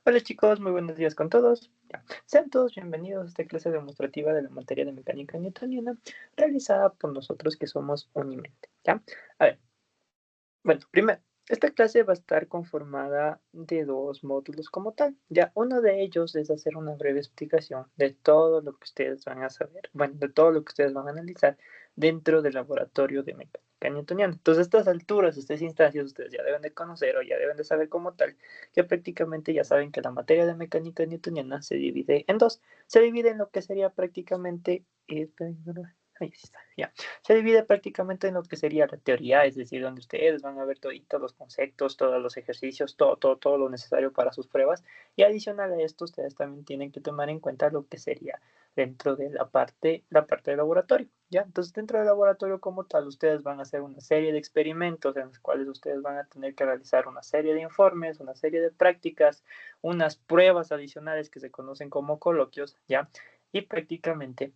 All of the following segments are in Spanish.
Hola chicos, muy buenos días con todos. Sean todos bienvenidos a esta clase demostrativa de la materia de mecánica newtoniana realizada por nosotros que somos Unimente. ¿Ya? A ver, bueno, primero, esta clase va a estar conformada de dos módulos como tal. Ya, uno de ellos es hacer una breve explicación de todo lo que ustedes van a saber, bueno, de todo lo que ustedes van a analizar dentro del laboratorio de mecánica newtoniana. Entonces, a estas alturas, a estas instancias, ustedes ya deben de conocer o ya deben de saber como tal, que prácticamente ya saben que la materia de mecánica newtoniana se divide en dos. Se divide en lo que sería prácticamente... ahí está, ya. Se divide prácticamente en lo que sería la teoría, es decir, donde ustedes van a ver todos los conceptos, todos los ejercicios, todo lo necesario para sus pruebas. Y adicional a esto, ustedes también tienen que tomar en cuenta lo que sería dentro de la parte del laboratorio, ¿ya? Entonces, dentro del laboratorio como tal, ustedes van a hacer una serie de experimentos en los cuales ustedes van a tener que realizar una serie de informes, una serie de prácticas, unas pruebas adicionales que se conocen como coloquios, ¿ya? Y prácticamente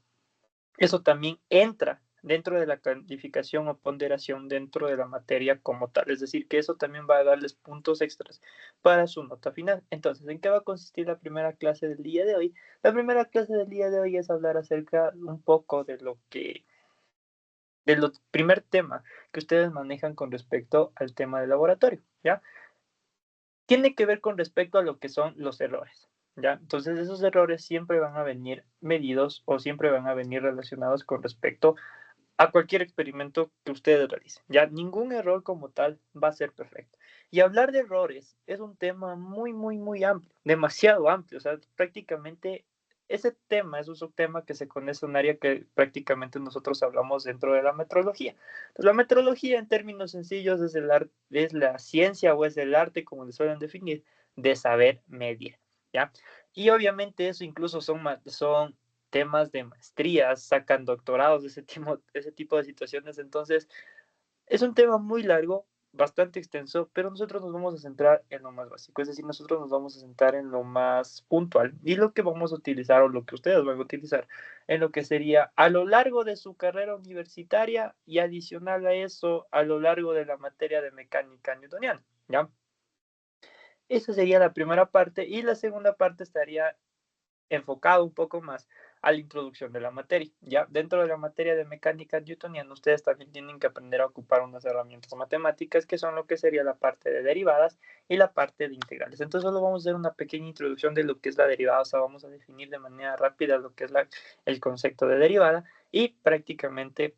eso también entra dentro de la calificación o ponderación dentro de la materia como tal. Es decir, que eso también va a darles puntos extras para su nota final. Entonces, ¿en qué va a consistir la primera clase del día de hoy? La primera clase del día de hoy es hablar acerca un poco del primer tema que ustedes manejan con respecto al tema del laboratorio, ¿ya? Tiene que ver con respecto a lo que son los errores, ¿ya? Entonces, esos errores siempre van a venir medidos o siempre van a venir relacionados con respecto a cualquier experimento que ustedes realicen. Ya ningún error como tal va a ser perfecto. Y hablar de errores es un tema muy, muy, muy amplio, demasiado amplio. O sea, prácticamente ese tema es un subtema que se conoce un área que prácticamente nosotros hablamos dentro de la metrología. Entonces, la metrología en términos sencillos es, es la ciencia o es el arte, como le suelen definir, de saber medir. ¿Ya? Y obviamente eso incluso son temas de maestrías, sacan doctorados de ese tipo de situaciones. Entonces, es un tema muy largo, bastante extenso, pero nosotros nos vamos a centrar en lo más básico, es decir, nosotros nos vamos a centrar en lo más puntual y lo que vamos a utilizar o lo que ustedes van a utilizar en lo que sería a lo largo de su carrera universitaria y adicional a eso a lo largo de la materia de mecánica newtoniana, ¿ya? Esa sería la primera parte y la segunda parte estaría enfocado un poco más a la introducción de la materia. Ya dentro de la materia de mecánica newtoniana, ustedes también tienen que aprender a ocupar unas herramientas matemáticas que son lo que sería la parte de derivadas y la parte de integrales. Entonces, solo vamos a hacer una pequeña introducción de lo que es la derivada, o sea, vamos a definir de manera rápida lo que es el concepto de derivada y prácticamente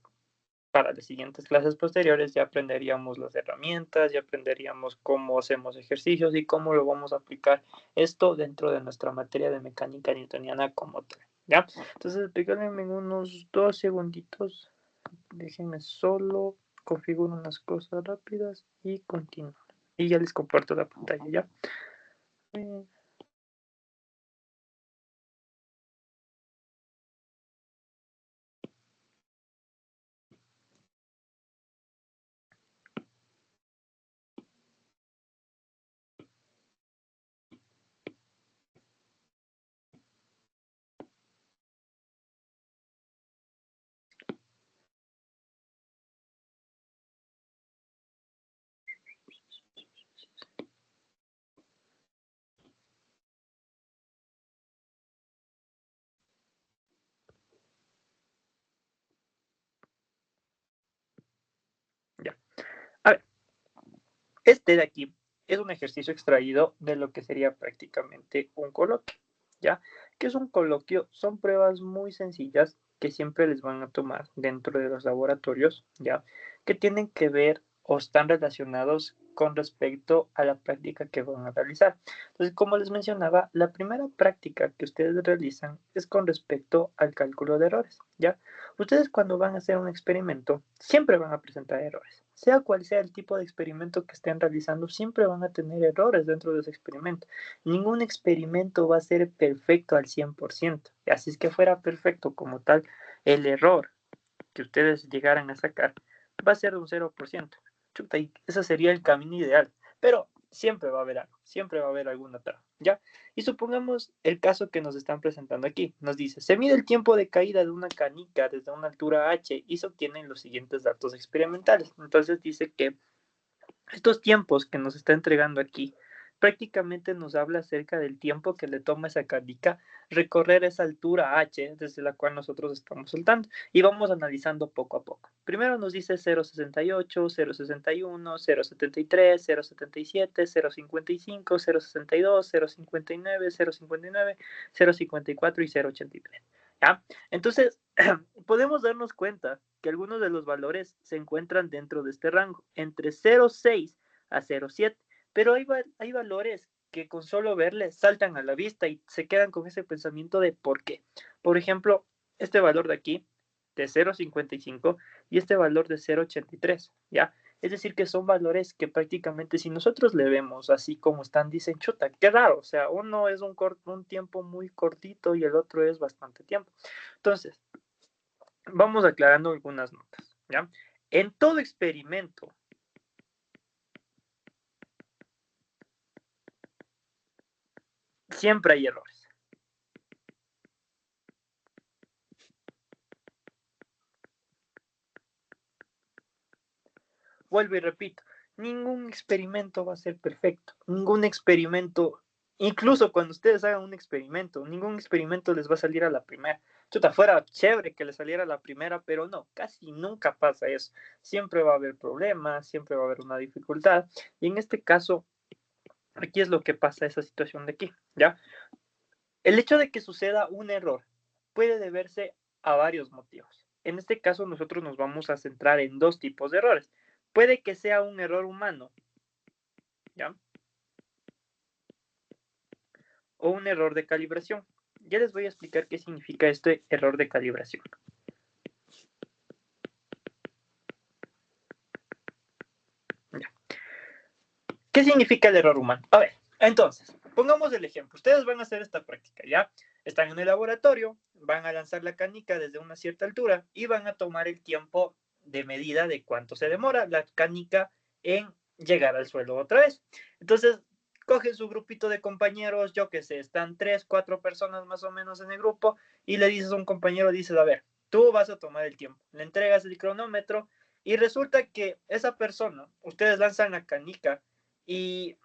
para las siguientes clases posteriores ya aprenderíamos las herramientas, ya aprenderíamos cómo hacemos ejercicios y cómo lo vamos a aplicar esto dentro de nuestra materia de mecánica newtoniana como tal, ¿ya? Entonces, explíquenme en unos 2 segunditos, déjenme solo configuro unas cosas rápidas y continúo. Y ya les comparto la pantalla, ¿ya? Ya. A ver, este de aquí es un ejercicio extraído de lo que sería prácticamente un coloquio, ¿ya? ¿Qué es un coloquio? Son pruebas muy sencillas que siempre les van a tomar dentro de los laboratorios, ¿ya? Que tienen que ver o están relacionados con respecto a la práctica que van a realizar. Entonces, como les mencionaba, la primera práctica que ustedes realizan es con respecto al cálculo de errores, ¿ya? Ustedes cuando van a hacer un experimento siempre van a presentar errores. Sea cual sea el tipo de experimento que estén realizando, siempre van a tener errores dentro de ese experimento. Ningún experimento va a ser perfecto al 100%. Y así es que fuera perfecto como tal, el error que ustedes llegaran a sacar va a ser de un 0%. Chuta, y ese sería el camino ideal. Pero siempre va a haber algo, siempre va a haber alguna traba, ¿ya? Y supongamos el caso que nos están presentando aquí. Nos dice, se mide el tiempo de caída de una canica desde una altura h y se obtienen los siguientes datos experimentales. Entonces dice que estos tiempos que nos está entregando aquí prácticamente nos habla acerca del tiempo que le toma a esa canica recorrer esa altura h desde la cual nosotros estamos saltando. Y vamos analizando poco a poco. Primero nos dice 0,68, 0,61, 0,73, 0,77, 0,55, 0,62, 0,59, 0,59, 0,54 y 0,83. ¿Ya? Entonces, podemos darnos cuenta que algunos de los valores se encuentran dentro de este rango, entre 0,6 a 0,7, pero hay valores que con solo verles saltan a la vista y se quedan con ese pensamiento de por qué. Por ejemplo, este valor de aquí, de 0,55 y este valor de 0,83, ¿ya? Es decir, que son valores que prácticamente si nosotros le vemos así como están, dicen, chuta, qué raro, o sea, uno es un tiempo muy cortito y el otro es bastante tiempo. Entonces, vamos aclarando algunas notas, ¿ya? En todo experimento, siempre hay errores. Vuelvo y repito, ningún experimento va a ser perfecto. Ningún experimento, incluso cuando ustedes hagan un experimento, ningún experimento les va a salir a la primera. Chuta, fuera chévere que les saliera a la primera, pero no, casi nunca pasa eso. Siempre va a haber problemas, siempre va a haber una dificultad. Y en este caso, aquí es lo que pasa esa situación de aquí, ¿ya? El hecho de que suceda un error puede deberse a varios motivos. En este caso, nosotros nos vamos a centrar en dos tipos de errores. Puede que sea un error humano, ¿ya? O un error de calibración. Ya les voy a explicar qué significa este error de calibración. ¿Ya? ¿Qué significa el error humano? A ver, entonces, pongamos el ejemplo. Ustedes van a hacer esta práctica, ¿ya? Están en el laboratorio, van a lanzar la canica desde una cierta altura y van a tomar el tiempo de medida de cuánto se demora la canica en llegar al suelo otra vez. Entonces, cogen su grupito de compañeros, yo qué sé, están 3, 4 personas más o menos en el grupo y le dices a un compañero, dices, a ver, tú vas a tomar el tiempo, le entregas el cronómetro y resulta que esa persona, ustedes lanzan la canica y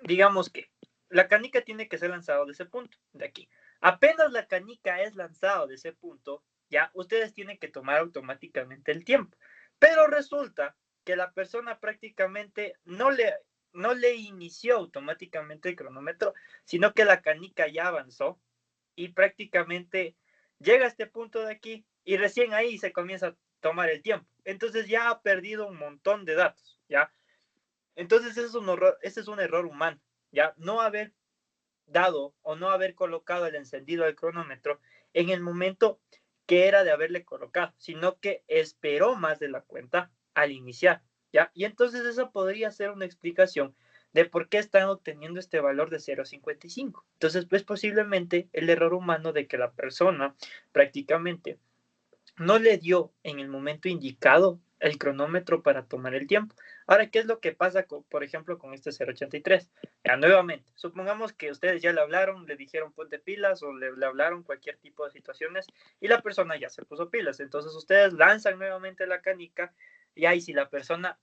digamos que la canica tiene que ser lanzado de ese punto, de aquí. Apenas la canica es lanzado de ese punto, ya ustedes tienen que tomar automáticamente el tiempo. Pero resulta que la persona prácticamente no le inició automáticamente el cronómetro, sino que la canica ya avanzó y prácticamente llega a este punto de aquí y recién ahí se comienza a tomar el tiempo. Entonces ya ha perdido un montón de datos, ¿ya? Entonces ese es un error humano, ¿ya? No haber dado o no haber colocado el encendido del cronómetro en el momento que era de haberle colocado, sino que esperó más de la cuenta al iniciar, ¿ya? Y entonces esa podría ser una explicación de por qué están obteniendo este valor de 0,55. Entonces, pues posiblemente el error humano de que la persona prácticamente no le dio en el momento indicado el cronómetro para tomar el tiempo. Ahora, ¿qué es lo que pasa, por ejemplo, con este 083? Ya, nuevamente, supongamos que ustedes ya le hablaron, le dijeron ponte pilas o le hablaron cualquier tipo de situaciones y la persona ya se puso pilas. Entonces ustedes lanzan nuevamente la canica y ahí si la persona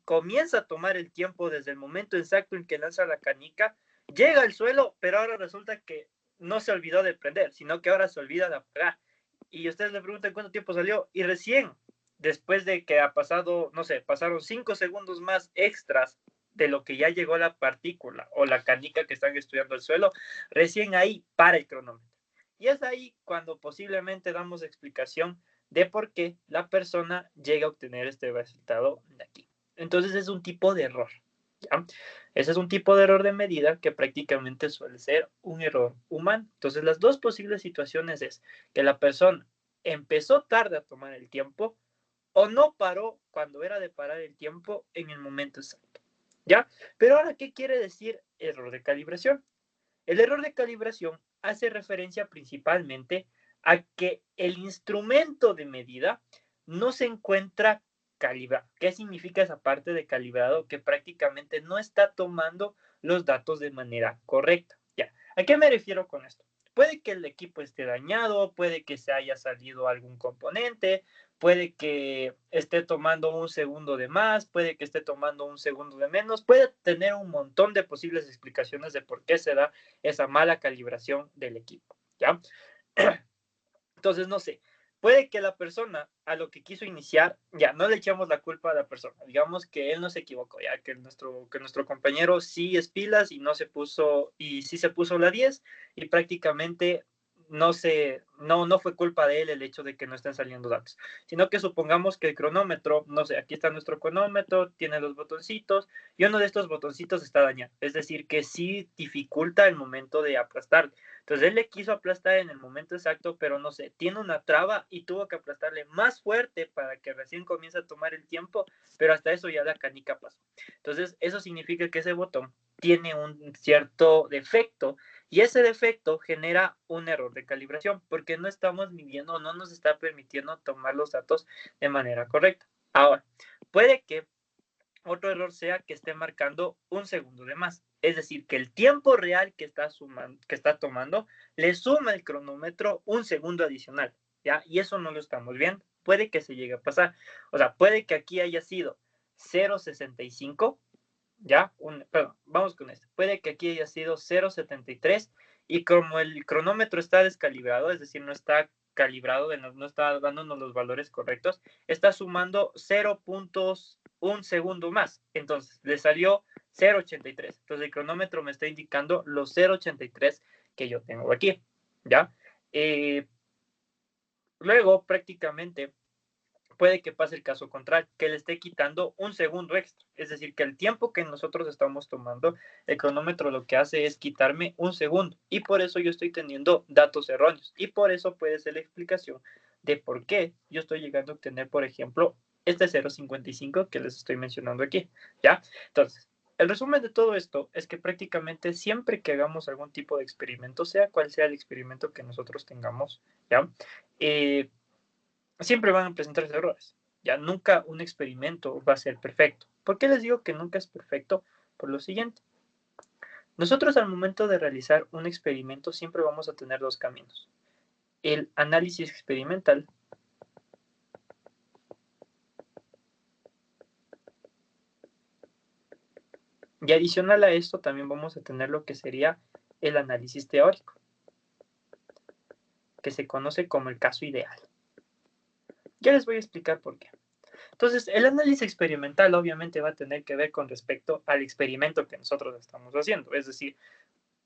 comienza a tomar el tiempo desde el momento exacto en que lanza la canica, llega al suelo, pero ahora resulta que no se olvidó de prender, sino que ahora se olvida de apagar y ustedes le preguntan cuánto tiempo salió y recién, después de que ha pasado, no sé, pasaron 5 segundos más extras de lo que ya llegó la partícula o la canica que están estudiando el suelo, recién ahí para el cronómetro. Y es ahí cuando posiblemente damos explicación de por qué la persona llega a obtener este resultado de aquí. Entonces es un tipo de error. ¿Ya? Ese es un tipo de error de medida que prácticamente suele ser un error humano. Entonces, las dos posibles situaciones es que la persona empezó tarde a tomar el tiempo o no paró cuando era de parar el tiempo en el momento exacto. ¿Ya? Pero ahora, ¿qué quiere decir error de calibración? El error de calibración hace referencia principalmente a que el instrumento de medida no se encuentra calibrado. ¿Qué significa esa parte de calibrado? Que prácticamente no está tomando los datos de manera correcta. Ya. ¿A qué me refiero con esto? Puede que el equipo esté dañado, puede que se haya salido algún componente, puede que esté tomando un segundo de más, puede que esté tomando un segundo de menos, puede tener un montón de posibles explicaciones de por qué se da esa mala calibración del equipo, ¿ya? Entonces, no sé, puede que la persona a lo que quiso iniciar, ya no le echamos la culpa a la persona, digamos que él no se equivocó, ya que nuestro compañero sí es pilas y no se puso, y sí se puso la 10 y prácticamente no fue culpa de él el hecho de que no estén saliendo datos, sino que supongamos que el cronómetro, no sé, aquí está nuestro cronómetro, tiene los botoncitos y uno de estos botoncitos está dañado, es decir, que sí dificulta el momento de aplastar. Entonces él le quiso aplastar en el momento exacto, pero no sé, tiene una traba y tuvo que aplastarle más fuerte para que recién comience a tomar el tiempo, pero hasta eso ya la canica pasó. Entonces eso significa que ese botón tiene un cierto defecto y ese defecto genera un error de calibración porque no estamos midiendo, no nos está permitiendo tomar los datos de manera correcta. Ahora, puede que otro error sea que esté marcando un segundo de más. Es decir, que el tiempo real que está tomando le suma el cronómetro un segundo adicional, ¿ya? Y eso no lo estamos viendo. Puede que se llegue a pasar. O sea, puede que aquí haya sido 0,65, ¿ya? Perdón, vamos con esto. Puede que aquí haya sido 0,73 y como el cronómetro está descalibrado, es decir, no está calibrado, no está dándonos los valores correctos, está sumando 0,1 segundo más. Entonces, le salió 0,83. Entonces, el cronómetro me está indicando los 0,83 que yo tengo aquí, ¿ya? Luego, prácticamente, puede que pase el caso contrario, que le esté quitando un segundo extra. Es decir, que el tiempo que nosotros estamos tomando, el cronómetro lo que hace es quitarme un segundo. Y por eso yo estoy teniendo datos erróneos. Y por eso puede ser la explicación de por qué yo estoy llegando a obtener, por ejemplo, este 0,55 que les estoy mencionando aquí. ¿Ya? Entonces, el resumen de todo esto es que prácticamente siempre que hagamos algún tipo de experimento, sea cual sea el experimento que nosotros tengamos, ¿ya? Siempre van a presentarse errores. Ya nunca un experimento va a ser perfecto. ¿Por qué les digo que nunca es perfecto? Por lo siguiente. Nosotros al momento de realizar un experimento siempre vamos a tener dos caminos. El análisis experimental y adicional a esto también vamos a tener lo que sería el análisis teórico, que se conoce como el caso ideal. Ya les voy a explicar por qué. Entonces, el análisis experimental obviamente va a tener que ver con respecto al experimento que nosotros estamos haciendo, es decir,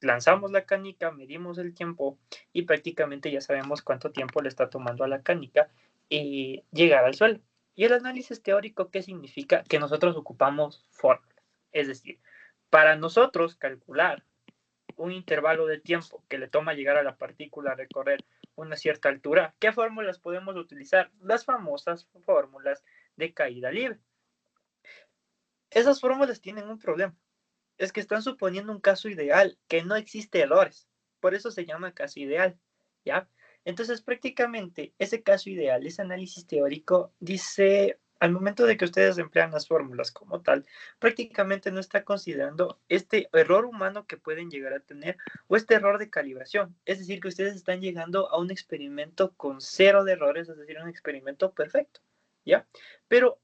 lanzamos la canica, medimos el tiempo y prácticamente ya sabemos cuánto tiempo le está tomando a la canica llegar al suelo. Y el análisis teórico, ¿qué significa? Que nosotros ocupamos fórmulas. Es decir, para nosotros calcular un intervalo de tiempo que le toma llegar a la partícula a recorrer una cierta altura, ¿qué fórmulas podemos utilizar? Las famosas fórmulas de caída libre. Esas fórmulas tienen un problema. Es que están suponiendo un caso ideal, que no existe errores. Por eso se llama caso ideal, ¿ya? Entonces, prácticamente, ese caso ideal, ese análisis teórico, dice, al momento de que ustedes emplean las fórmulas como tal, prácticamente no está considerando este error humano que pueden llegar a tener o este error de calibración. Es decir, que ustedes están llegando a un experimento con cero de errores, es decir, un experimento perfecto, ¿ya? Pero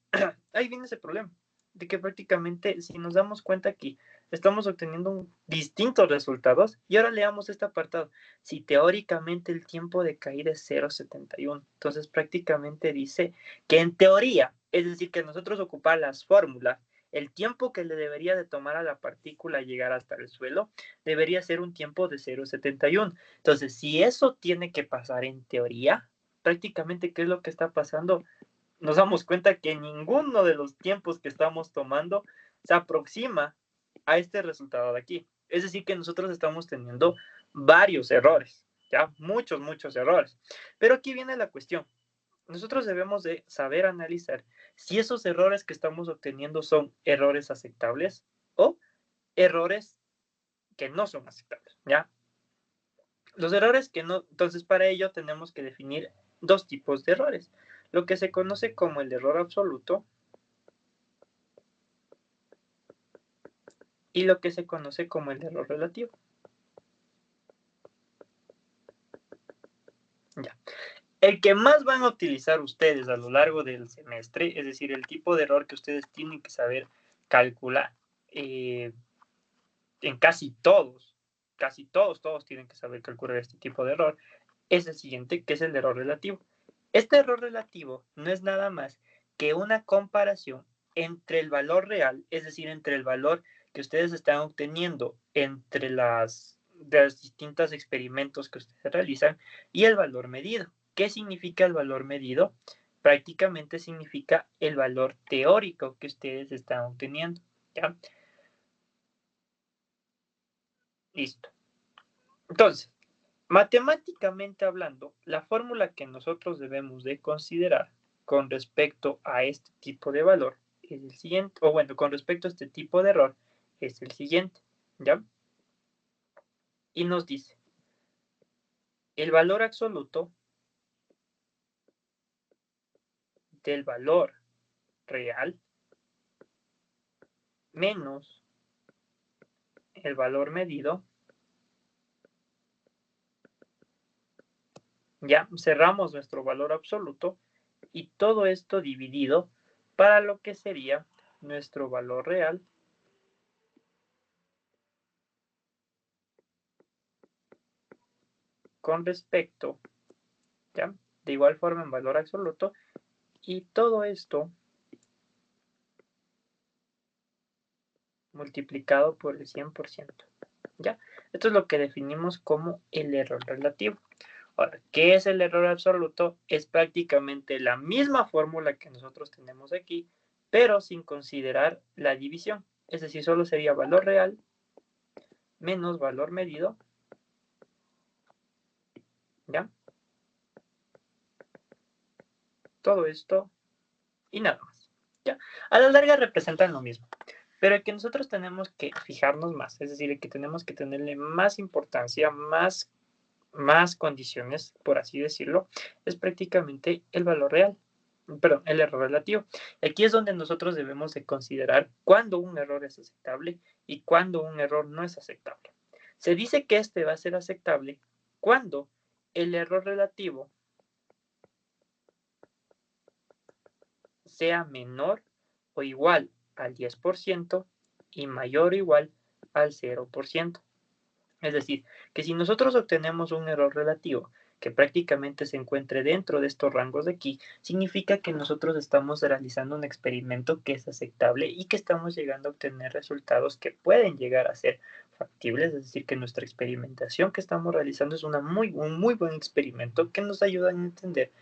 ahí viene ese problema, de que prácticamente, si nos damos cuenta aquí, estamos obteniendo distintos resultados. Y ahora leamos este apartado. Si teóricamente el tiempo de caída es 0,71, entonces prácticamente dice que en teoría, es decir, que nosotros ocupar las fórmulas, el tiempo que le debería de tomar a la partícula llegar hasta el suelo debería ser un tiempo de 0,71. Entonces, si eso tiene que pasar en teoría, prácticamente, ¿qué es lo que está pasando? Nos damos cuenta que ninguno de los tiempos que estamos tomando se aproxima a este resultado de aquí. Es decir, que nosotros estamos teniendo varios errores, ya muchos errores. Pero aquí viene la cuestión. Nosotros debemos de saber analizar si esos errores que estamos obteniendo son errores aceptables o errores que no son aceptables, ¿ya? Los errores que no, entonces para ello tenemos que definir dos tipos de errores. Lo que se conoce como el error absoluto y lo que se conoce como el error relativo. Ya. El que más van a utilizar ustedes a lo largo del semestre, es decir, el tipo de error que ustedes tienen que saber calcular, en casi todos tienen que saber calcular este tipo de error, es el siguiente, que es el error relativo. Este error relativo no es nada más que una comparación entre el valor real, es decir, entre el valor que ustedes están obteniendo entre de los distintos experimentos que ustedes realizan y el valor medido. ¿Qué significa el valor medido? Prácticamente significa el valor teórico que ustedes están obteniendo. ¿Ya? Listo. Entonces, matemáticamente hablando, la fórmula que nosotros debemos de considerar con respecto a este tipo de valor es el siguiente, o bueno, con respecto a este tipo de error es el siguiente, ¿ya? Y nos dice, el valor absoluto del valor real menos el valor medido, ya cerramos nuestro valor absoluto y todo esto dividido para lo que sería nuestro valor real con respecto, ¿ya? De igual forma en valor absoluto, y todo esto multiplicado por el 100%, ¿ya? Esto es lo que definimos como el error relativo. Ahora, ¿qué es el error absoluto? Es prácticamente la misma fórmula que nosotros tenemos aquí, pero sin considerar la división. Es decir, solo sería valor real menos valor medido, ¿ya? Todo esto y nada más, ¿ya? A la larga representan lo mismo, pero el que nosotros tenemos que fijarnos más, es decir, el que tenemos que tenerle más importancia, más condiciones, por así decirlo, es prácticamente el valor real, perdón, el error relativo. Aquí es donde nosotros debemos de considerar cuándo un error es aceptable y cuándo un error no es aceptable. Se dice que este va a ser aceptable cuando el error relativo sea menor o igual al 10% y mayor o igual al 0%. Es decir, que si nosotros obtenemos un error relativo que prácticamente se encuentre dentro de estos rangos de aquí, significa que nosotros estamos realizando un experimento que es aceptable y que estamos llegando a obtener resultados que pueden llegar a ser factibles, es decir, que nuestra experimentación que estamos realizando es un muy buen experimento que nos ayuda a entender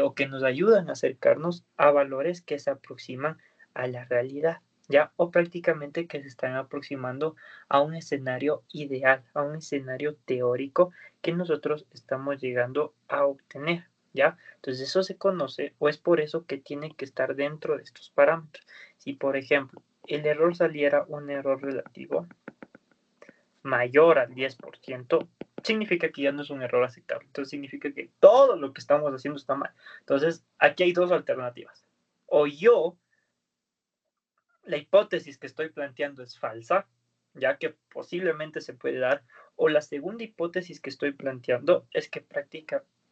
o que nos ayudan a acercarnos a valores que se aproximan a la realidad, ¿ya? O prácticamente que se están aproximando a un escenario ideal, a un escenario teórico que nosotros estamos llegando a obtener, ¿ya? Entonces eso se conoce o es por eso que tiene que estar dentro de estos parámetros. Si, por ejemplo, el error saliera un error relativo mayor al 10%, significa que ya no es un error aceptable. Entonces significa que todo lo que estamos haciendo está mal. Entonces, aquí hay dos alternativas. O yo la hipótesis que estoy planteando es falsa, ya que posiblemente se puede dar, o la segunda hipótesis que estoy planteando es que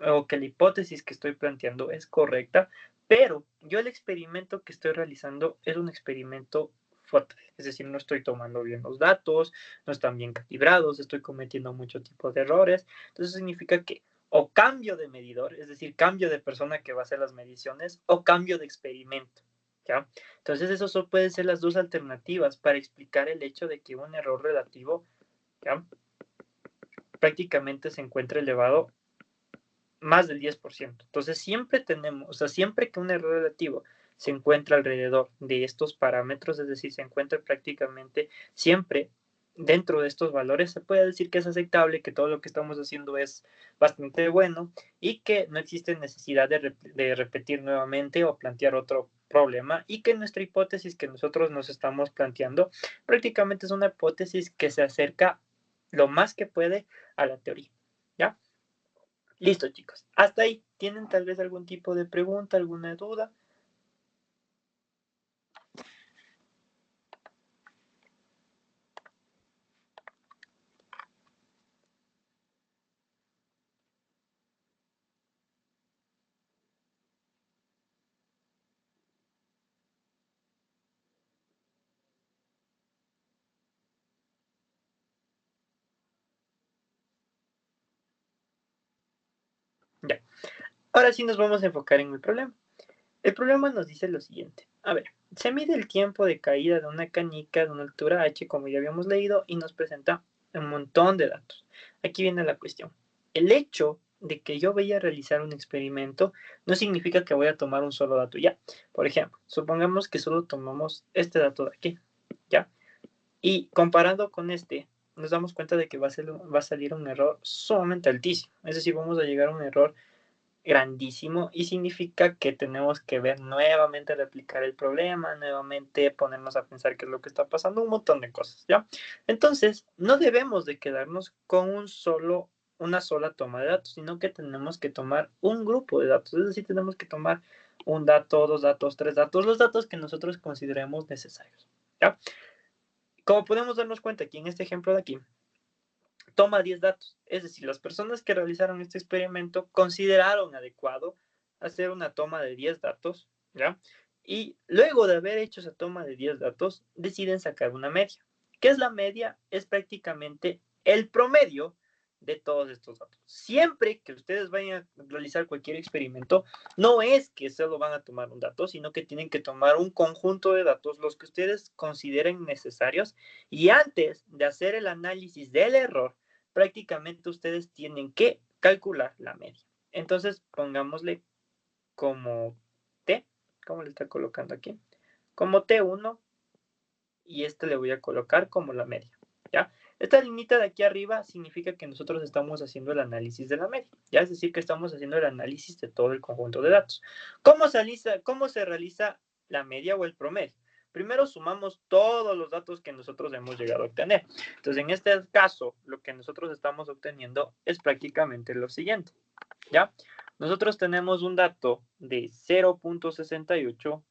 o que la hipótesis que estoy planteando es correcta, pero yo el experimento que estoy realizando es un experimento fatal, es decir, no estoy tomando bien los datos, no están bien calibrados, estoy cometiendo muchos tipos de errores, entonces significa que o cambio de medidor, es decir, cambio de persona que va a hacer las mediciones, o cambio de experimento, ¿ya? Entonces, esas pueden ser las dos alternativas para explicar el hecho de que un error relativo, ¿ya? Prácticamente se encuentra elevado más del 10%. Entonces, siempre tenemos, o sea, siempre que un error relativo se encuentra alrededor de estos parámetros, es decir, se encuentra prácticamente siempre dentro de estos valores, se puede decir que es aceptable, que todo lo que estamos haciendo es bastante bueno y que no existe necesidad de repetir nuevamente o plantear otro problema y que nuestra hipótesis que nosotros nos estamos planteando prácticamente es una hipótesis que se acerca lo más que puede a la teoría, ¿ya? Listo, chicos. Hasta ahí. ¿Tienen tal vez algún tipo de pregunta, alguna duda? Ahora sí nos vamos a enfocar en el problema. El problema nos dice lo siguiente. A ver, se mide el tiempo de caída de una canica de una altura h, como ya habíamos leído, y nos presenta un montón de datos. Aquí viene la cuestión. El hecho de que yo vaya a realizar un experimento no significa que voy a tomar un solo dato ya. Por ejemplo, supongamos que solo tomamos este dato de aquí, ¿ya? Y comparando con este, nos damos cuenta de que va a salir un error sumamente altísimo. Es decir, vamos a llegar a un error grandísimo y significa que tenemos que ver nuevamente, replicar el problema, nuevamente ponernos a pensar qué es lo que está pasando, un montón de cosas, ¿ya? Entonces, no debemos de quedarnos con una sola toma de datos, sino que tenemos que tomar un grupo de datos, es decir, tenemos que tomar un dato, dos datos, tres datos, los datos que nosotros consideremos necesarios, ¿ya? Como podemos darnos cuenta aquí en este ejemplo de aquí, toma 10 datos. Es decir, las personas que realizaron este experimento consideraron adecuado hacer una toma de 10 datos, ¿ya? Y luego de haber hecho esa toma de 10 datos, deciden sacar una media. ¿Qué es la media? Es prácticamente el promedio de todos estos datos. Siempre que ustedes vayan a realizar cualquier experimento, no es que solo van a tomar un dato, sino que tienen que tomar un conjunto de datos, los que ustedes consideren necesarios, y antes de hacer el análisis del error, prácticamente ustedes tienen que calcular la media. Entonces, pongámosle como T, ¿cómo le está colocando aquí? Como T1, y este le voy a colocar como la media, ¿ya? Esta liñita de aquí arriba significa que nosotros estamos haciendo el análisis de la media, ¿ya? Es decir, que estamos haciendo el análisis de todo el conjunto de datos. ¿Cómo se realiza la media o el promedio? Primero sumamos todos los datos que nosotros hemos llegado a obtener. Entonces, en este caso, lo que nosotros estamos obteniendo es prácticamente lo siguiente, ¿ya? Nosotros tenemos un dato de 0.68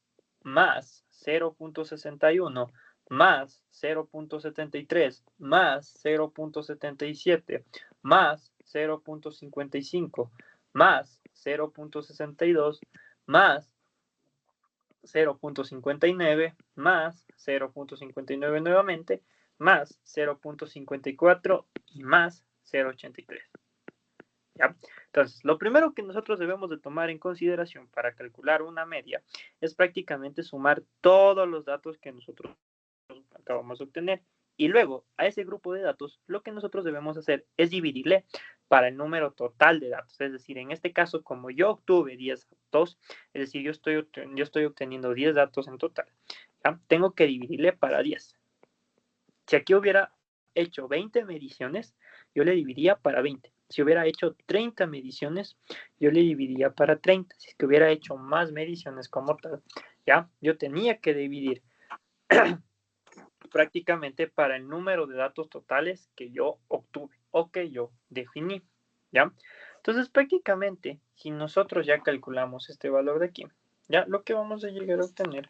más 0.61 más 0.73 más 0.77 más 0.55 más 0.62 más 0.59 más 0.59 nuevamente más 0.54 y más 0.83. ¿Ya? Entonces, lo primero que nosotros debemos de tomar en consideración para calcular una media es prácticamente sumar todos los datos que nosotros acabamos de obtener. Y luego, a ese grupo de datos, lo que nosotros debemos hacer es dividirle para el número total de datos. Es decir, en este caso, como yo obtuve 10 datos, es decir, yo estoy obteniendo 10 datos en total, ¿ya? Tengo que dividirle para 10. Si aquí hubiera hecho 20 mediciones, yo le dividiría para 20. Si hubiera hecho 30 mediciones, yo le dividiría para 30. Si es que hubiera hecho más mediciones como tal, ya, yo tenía que dividir prácticamente para el número de datos totales que yo obtuve o que yo definí, ¿ya? Entonces, prácticamente, si nosotros ya calculamos este valor de aquí, ya lo que vamos a llegar a obtener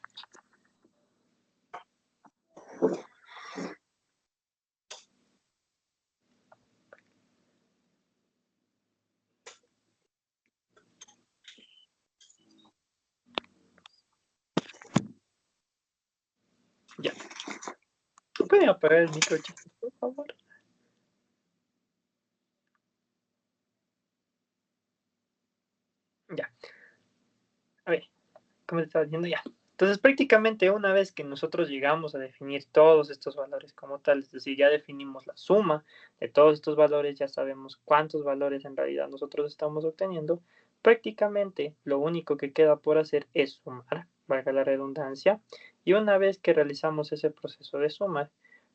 ya. ¿Pueden apagar el micro, chicos, por favor? Ya. A ver, como estaba diciendo ya. Entonces, prácticamente una vez que nosotros llegamos a definir todos estos valores como tal, es decir, ya definimos la suma de todos estos valores, ya sabemos cuántos valores en realidad nosotros estamos obteniendo, prácticamente lo único que queda por hacer es sumar, valga la redundancia, y una vez que realizamos ese proceso de sumar,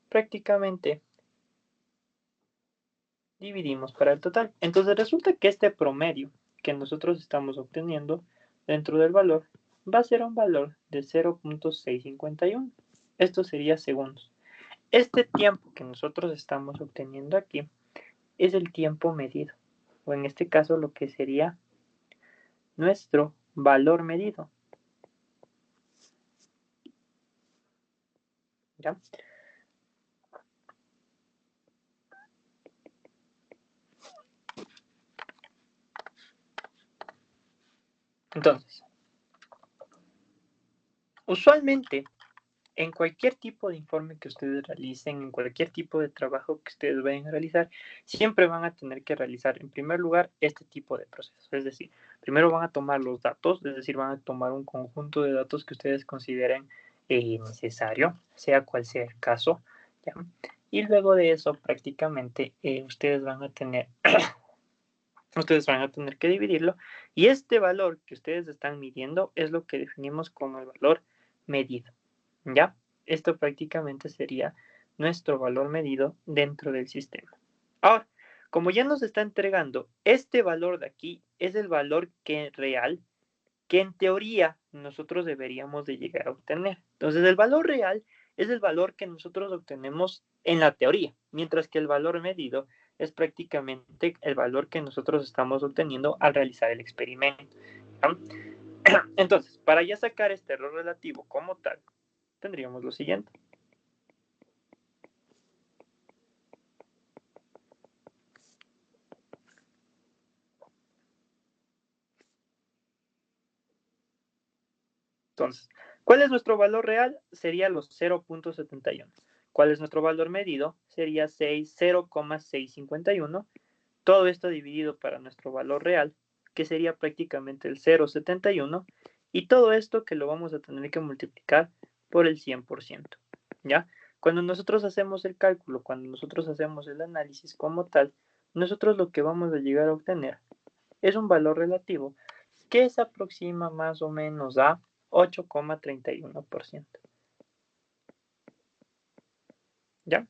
prácticamente dividimos para el total. Entonces resulta que este promedio que nosotros estamos obteniendo dentro del valor va a ser un valor de 0.651. Esto sería segundos. Este tiempo que nosotros estamos obteniendo aquí es el tiempo medido, o en este caso lo que sería nuestro valor medido, ¿ya? Entonces, usualmente en cualquier tipo de informe que ustedes realicen, en cualquier tipo de trabajo que ustedes vayan a realizar, siempre van a tener que realizar, en primer lugar, este tipo de procesos. Es decir, primero van a tomar los datos, es decir, van a tomar un conjunto de datos que ustedes consideren necesario, sea cual sea el caso, ¿ya? Y luego de eso, prácticamente, ustedes van a tener que dividirlo y este valor que ustedes están midiendo es lo que definimos como el valor medido, ¿ya? Esto prácticamente sería nuestro valor medido dentro del sistema. Ahora, como ya nos está entregando este valor de aquí, es el valor que real que en teoría nosotros deberíamos de llegar a obtener. Entonces, el valor real es el valor que nosotros obtenemos en la teoría, mientras que el valor medido es prácticamente el valor que nosotros estamos obteniendo al realizar el experimento. Entonces, para ya sacar este error relativo como tal, tendríamos lo siguiente. Entonces, ¿cuál es nuestro valor real? Sería los 0.71. ¿Cuál es nuestro valor medido? Sería 0,651. Todo esto dividido para nuestro valor real, que sería prácticamente el 0,71. Y todo esto que lo vamos a tener que multiplicar por el 100%. ¿Ya? Cuando nosotros hacemos el cálculo, cuando nosotros hacemos el análisis como tal, nosotros lo que vamos a llegar a obtener es un valor relativo que se aproxima más o menos a 8,31%. ¿Ya?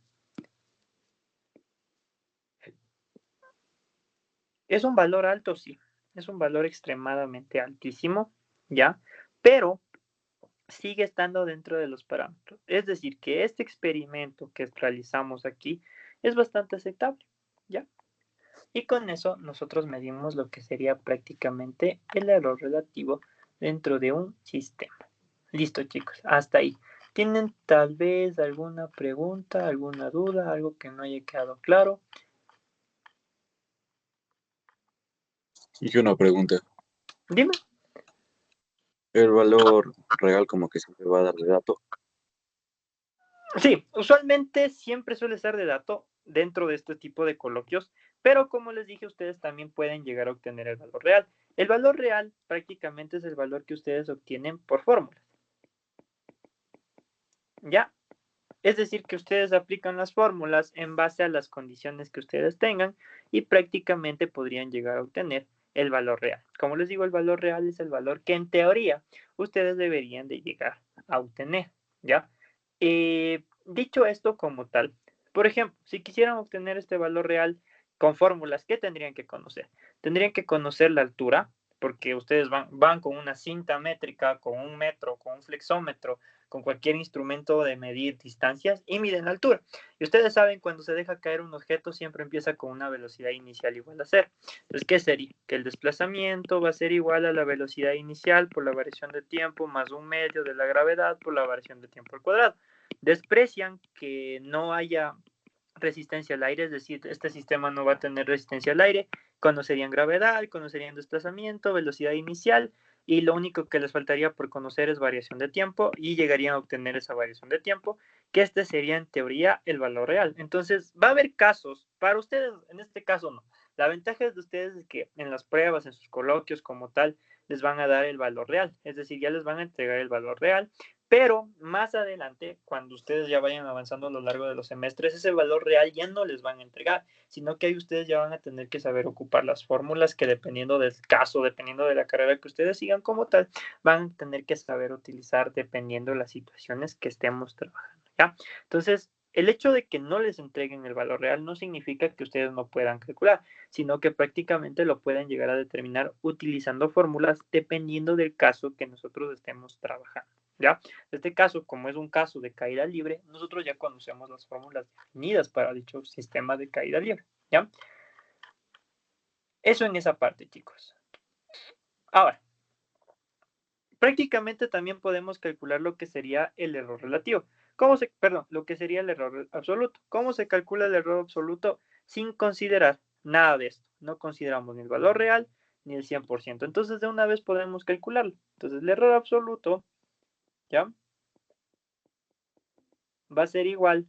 ¿Es un valor alto? Sí. Es un valor extremadamente altísimo, ¿ya? Pero sigue estando dentro de los parámetros. Es decir, que este experimento que realizamos aquí es bastante aceptable, ¿ya? Y con eso nosotros medimos lo que sería prácticamente el error relativo dentro de un sistema. Listo, chicos, hasta ahí. ¿Tienen tal vez alguna pregunta, alguna duda, algo que no haya quedado claro? Y una pregunta, Dime. ¿el valor real como que siempre va a dar de dato? Sí, usualmente siempre suele ser de dato dentro de este tipo de coloquios, pero como les dije, ustedes también pueden llegar a obtener el valor real. El valor real prácticamente es el valor que ustedes obtienen por fórmulas. ¿Ya? Es decir, que ustedes aplican las fórmulas en base a las condiciones que ustedes tengan y prácticamente podrían llegar a obtener el valor real. Como les digo, el valor real es el valor que en teoría ustedes deberían de llegar a obtener, ¿ya? Dicho esto como tal, por ejemplo, si quisieran obtener este valor real con fórmulas, ¿qué tendrían que conocer? Tendrían que conocer la altura, porque ustedes van con una cinta métrica, con un metro, con un flexómetro, con cualquier instrumento de medir distancias y miden la altura. Y ustedes saben, cuando se deja caer un objeto, siempre empieza con una velocidad inicial igual a cero. Entonces, ¿qué sería? Que el desplazamiento va a ser igual a la velocidad inicial por la variación de tiempo más un medio de la gravedad por la variación de tiempo al cuadrado. Desprecian que no haya resistencia al aire, es decir, este sistema no va a tener resistencia al aire, conocerían gravedad, conocerían desplazamiento, velocidad inicial, y lo único que les faltaría por conocer es variación de tiempo y llegarían a obtener esa variación de tiempo, que este sería en teoría el valor real. Entonces, va a haber casos, para ustedes, en este caso no. La ventaja de ustedes es que en las pruebas, en sus coloquios como tal, les van a dar el valor real, es decir, ya les van a entregar el valor real, pero más adelante, cuando ustedes ya vayan avanzando a lo largo de los semestres, ese valor real ya no les van a entregar, sino que ahí ustedes ya van a tener que saber ocupar las fórmulas que dependiendo del caso, dependiendo de la carrera que ustedes sigan como tal, van a tener que saber utilizar dependiendo de las situaciones que estemos trabajando, ¿ya? Entonces, el hecho de que no les entreguen el valor real no significa que ustedes no puedan calcular, sino que prácticamente lo pueden llegar a determinar utilizando fórmulas dependiendo del caso que nosotros estemos trabajando, ¿ya? En este caso, como es un caso de caída libre, nosotros ya conocemos las fórmulas definidas para dicho sistema de caída libre, ¿ya? Eso en esa parte, chicos. Ahora, prácticamente también podemos calcular lo que sería el error relativo. Perdón, lo que sería el error absoluto. ¿Cómo se calcula el error absoluto sin considerar nada de esto? No consideramos ni el valor real ni el 100%. Entonces, de una vez podemos calcularlo. Entonces, el error absoluto, ¿ya? va a ser igual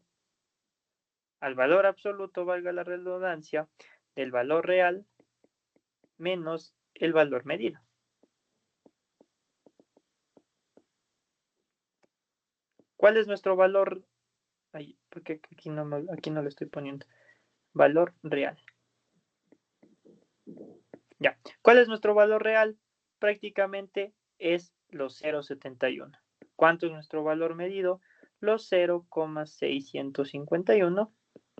al valor absoluto, valga la redundancia, del valor real menos el valor medido. ¿Cuál es nuestro valor? Ay, porque aquí no lo estoy poniendo. Valor real. Ya. ¿Cuál es nuestro valor real? Prácticamente es los 0,71. ¿Cuánto es nuestro valor medido? Los 0,651.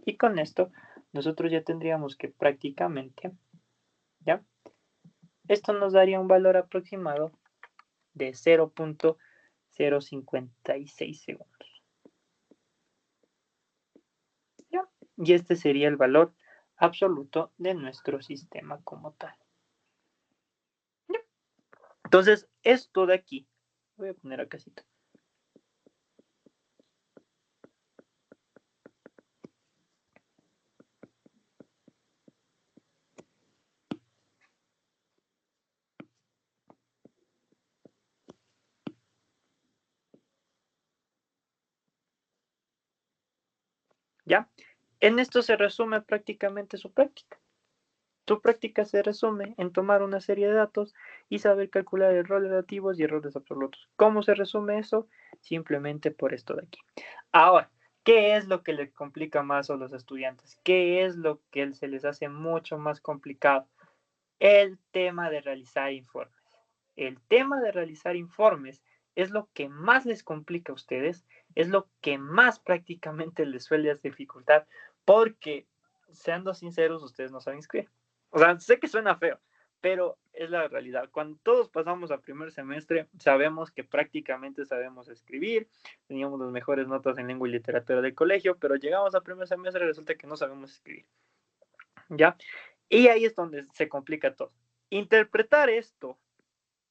Y con esto nosotros ya tendríamos que prácticamente, ¿ya? Esto nos daría un valor aproximado de 0,056 segundos. ¿Ya? Y este sería el valor absoluto de nuestro sistema como tal. ¿Ya? Entonces, esto de aquí, voy a poner acá. ¿Ya? En esto se resume prácticamente su práctica. Tu práctica se resume en tomar una serie de datos y saber calcular errores relativos y errores absolutos. ¿Cómo se resume eso? Simplemente por esto de aquí. Ahora, ¿qué es lo que les complica más a los estudiantes? ¿Qué es lo que se les hace mucho más complicado? El tema de realizar informes. El tema de realizar informes es lo que más les complica a ustedes, es lo que más prácticamente les suele dificultar, porque, seando sinceros, ustedes no saben escribir. O sea, sé que suena feo, pero es la realidad. Cuando todos pasamos a primer semestre, sabemos que prácticamente sabemos escribir, teníamos las mejores notas en lengua y literatura del colegio, pero llegamos a primer semestre y resulta que no sabemos escribir. ¿Ya? Y ahí es donde se complica todo. Interpretar esto,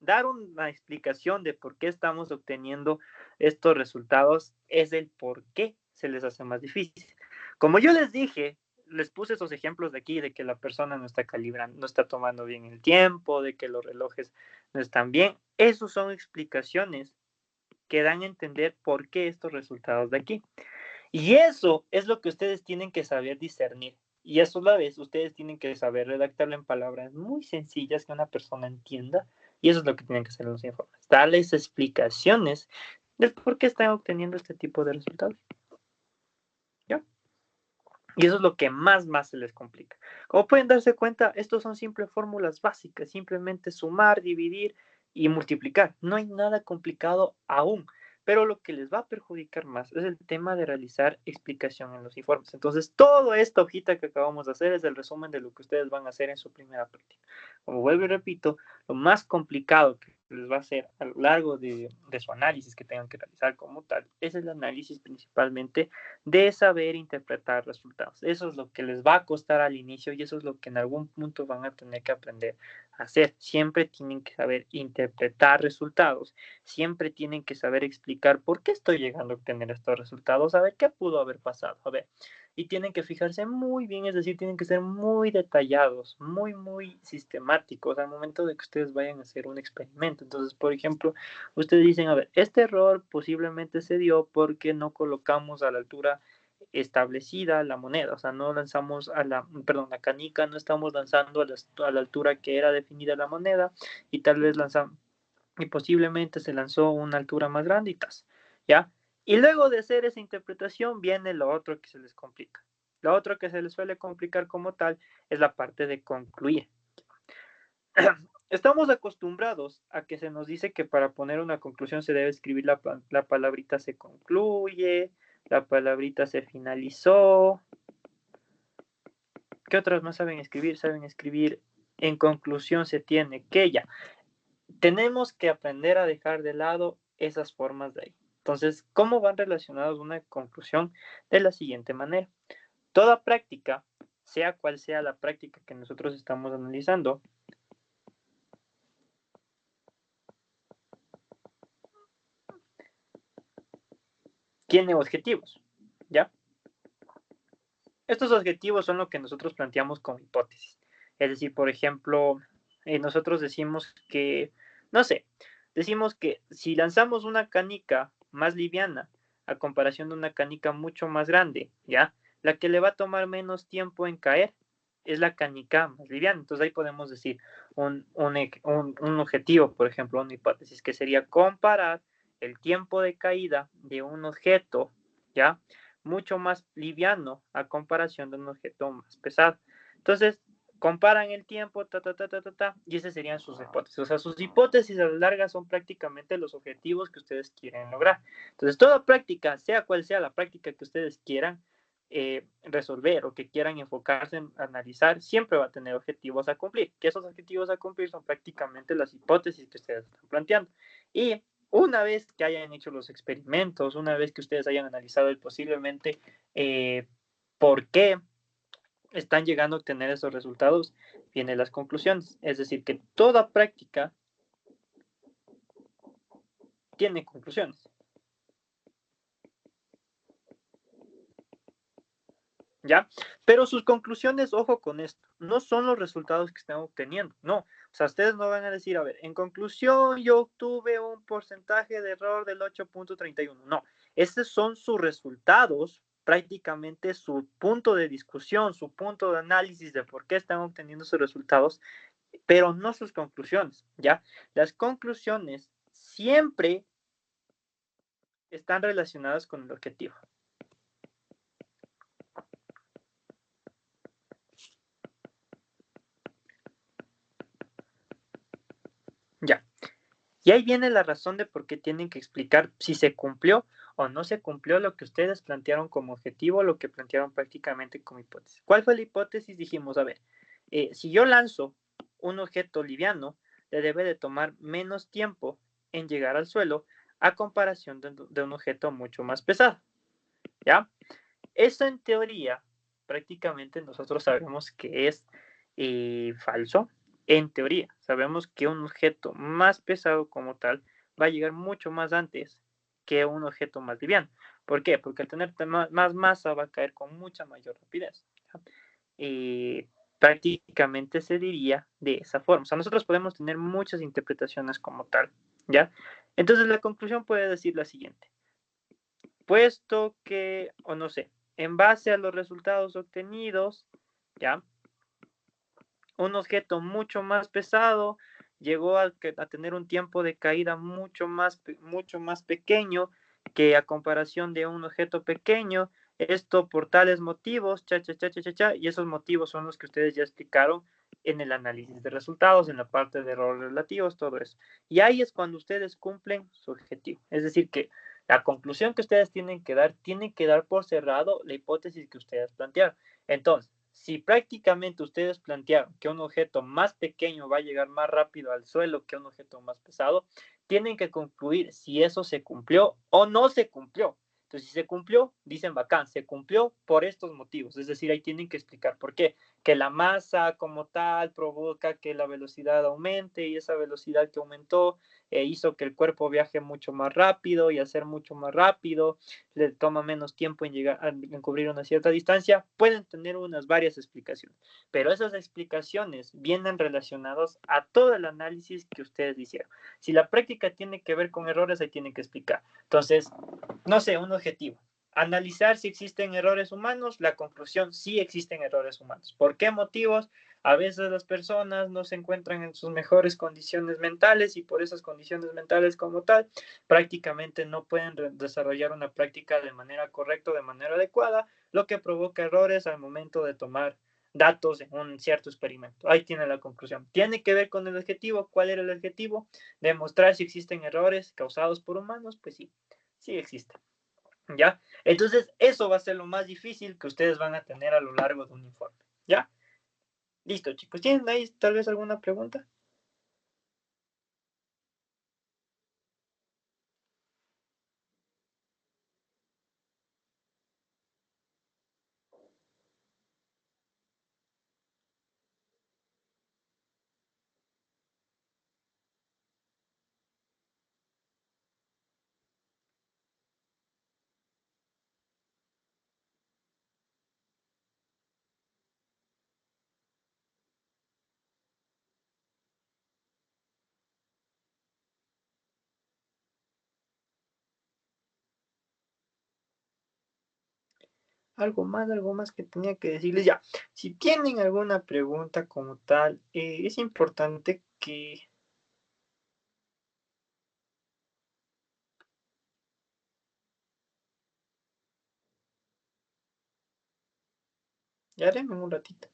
dar una explicación de por qué estamos obteniendo estos resultados, es el por qué se les hace más difícil. Como yo les dije, les puse esos ejemplos de aquí, de que la persona no está calibrando, no está tomando bien el tiempo, de que los relojes no están bien. Esas son explicaciones que dan a entender por qué estos resultados de aquí. Y eso es lo que ustedes tienen que saber discernir. Y eso a la vez, ustedes tienen que saber redactarlo en palabras muy sencillas que una persona entienda. Y eso es lo que tienen que hacer los informes. Darles explicaciones del por qué están obteniendo este tipo de resultados. ¿Ya? Y eso es lo que más se les complica. Como pueden darse cuenta, estos son simples fórmulas básicas. Simplemente sumar, dividir y multiplicar. No hay nada complicado aún. Pero lo que les va a perjudicar más es el tema de realizar explicación en los informes. Entonces, toda esta hojita que acabamos de hacer es el resumen de lo que ustedes van a hacer en su primera práctica. Como vuelvo y repito, lo más complicado que les va a hacer a lo largo de su análisis que tengan que realizar como tal es el análisis principalmente de saber interpretar resultados. Eso es lo que les va a costar al inicio y eso es lo que en algún punto van a tener que aprender a hacer. Siempre tienen que saber interpretar resultados, siempre tienen que saber explicar por qué estoy llegando a obtener estos resultados, a ver qué pudo haber pasado, a ver. Y tienen que fijarse muy bien, es decir, tienen que ser muy detallados, muy sistemáticos al momento de que ustedes vayan a hacer un experimento. Entonces, por ejemplo, ustedes dicen, a ver, este error posiblemente se dio porque no colocamos a la altura establecida la moneda, o sea, no lanzamos la canica, no estamos lanzando a la altura que era definida la moneda y tal vez lanzamos, y posiblemente se lanzó a una altura más grande y tal, ¿ya? Y luego de hacer esa interpretación viene lo otro que se les complica. Lo otro que se les suele complicar como tal es la parte de concluir. Estamos acostumbrados a que se nos dice que para poner una conclusión se debe escribir la palabrita se concluye, la palabrita se finalizó. ¿Qué otras más saben escribir? Saben escribir en conclusión se tiene que ya. Tenemos que aprender a dejar de lado esas formas de ahí. Entonces, ¿cómo van relacionados una conclusión? De la siguiente manera. Toda práctica, sea cual sea la práctica que nosotros estamos analizando, tiene objetivos, ¿ya? Estos objetivos son lo que nosotros planteamos como hipótesis. Es decir, por ejemplo, nosotros decimos que, no sé, decimos que si lanzamos una canica más liviana, a comparación de una canica mucho más grande, ¿ya? La que le va a tomar menos tiempo en caer es la canica más liviana. Entonces ahí podemos decir un objetivo, por ejemplo, una hipótesis, que sería comparar el tiempo de caída de un objeto, ¿ya? Mucho más liviano a comparación de un objeto más pesado. Entonces, comparan el tiempo, y esas serían sus hipótesis. O sea, sus hipótesis a la larga son prácticamente los objetivos que ustedes quieren lograr. Entonces, toda práctica, sea cual sea la práctica que ustedes quieran resolver o que quieran enfocarse en analizar, siempre va a tener objetivos a cumplir. Que esos objetivos a cumplir son prácticamente las hipótesis que ustedes están planteando. Y una vez que hayan hecho los experimentos, una vez que ustedes hayan analizado el posiblemente por qué están llegando a obtener esos resultados, vienen las conclusiones. Es decir, que toda práctica tiene conclusiones. ¿Ya? Pero sus conclusiones, ojo con esto, no son los resultados que están obteniendo, no. O sea, ustedes no van a decir, a ver, en conclusión yo obtuve un porcentaje de error del 8.31. No, esos son sus resultados, prácticamente su punto de discusión, su punto de análisis de por qué están obteniendo sus resultados, pero no sus conclusiones, ¿ya? Las conclusiones siempre están relacionadas con el objetivo. Ya. Y ahí viene la razón de por qué tienen que explicar si se cumplió o no se cumplió lo que ustedes plantearon como objetivo, lo que plantearon prácticamente como hipótesis. ¿Cuál fue la hipótesis? Dijimos, a ver, si yo lanzo un objeto liviano, le debe de tomar menos tiempo en llegar al suelo a comparación de un objeto mucho más pesado. ¿Ya? Eso en teoría, prácticamente nosotros sabemos que es falso. En teoría, sabemos que un objeto más pesado como tal va a llegar mucho más antes que un objeto más liviano. ¿Por qué? Porque al tener más masa va a caer con mucha mayor rapidez. Y prácticamente se diría de esa forma. O sea, nosotros podemos tener muchas interpretaciones como tal, ¿ya? Entonces la conclusión puede decir la siguiente. Puesto que, o no sé, en base a los resultados obtenidos, ¿ya? Un objeto mucho más pesado llegó a tener un tiempo de caída mucho más pequeño que a comparación de un objeto pequeño. Esto por tales motivos, y esos motivos son los que ustedes ya explicaron en el análisis de resultados, en la parte de errores relativos, todo eso. Y ahí es cuando ustedes cumplen su objetivo. Es decir, que la conclusión que ustedes tienen que dar por cerrado la hipótesis que ustedes plantearon. Entonces, si prácticamente ustedes plantearon que un objeto más pequeño va a llegar más rápido al suelo que un objeto más pesado, tienen que concluir si eso se cumplió o no se cumplió. Entonces, si se cumplió, dicen bacán, se cumplió por estos motivos. Es decir, ahí tienen que explicar por qué. Que la masa como tal provoca que la velocidad aumente y esa velocidad que aumentó hizo que el cuerpo viaje mucho más rápido y al ser mucho más rápido le toma menos tiempo en llegar en cubrir una cierta distancia, pueden tener unas varias explicaciones, pero esas explicaciones vienen relacionadas a todo el análisis que ustedes hicieron. Si la práctica tiene que ver con errores, ahí tienen que explicar. Entonces, no sé, un objetivo. Analizar si existen errores humanos, la conclusión, sí existen errores humanos. ¿Por qué motivos? A veces las personas no se encuentran en sus mejores condiciones mentales y por esas condiciones mentales como tal, prácticamente no pueden desarrollar una práctica de manera correcta, de manera adecuada, lo que provoca errores al momento de tomar datos en un cierto experimento. Ahí tiene la conclusión. Tiene que ver con el objetivo. ¿Cuál era el objetivo? Demostrar si existen errores causados por humanos. Pues sí, sí existen. ¿Ya? Entonces, eso va a ser lo más difícil que ustedes van a tener a lo largo de un informe. ¿Ya? Listo, chicos. ¿Tienen ahí tal vez alguna pregunta? algo más que tenía que decirles ya. Si tienen alguna pregunta como tal, es importante que... Ya denme un ratito.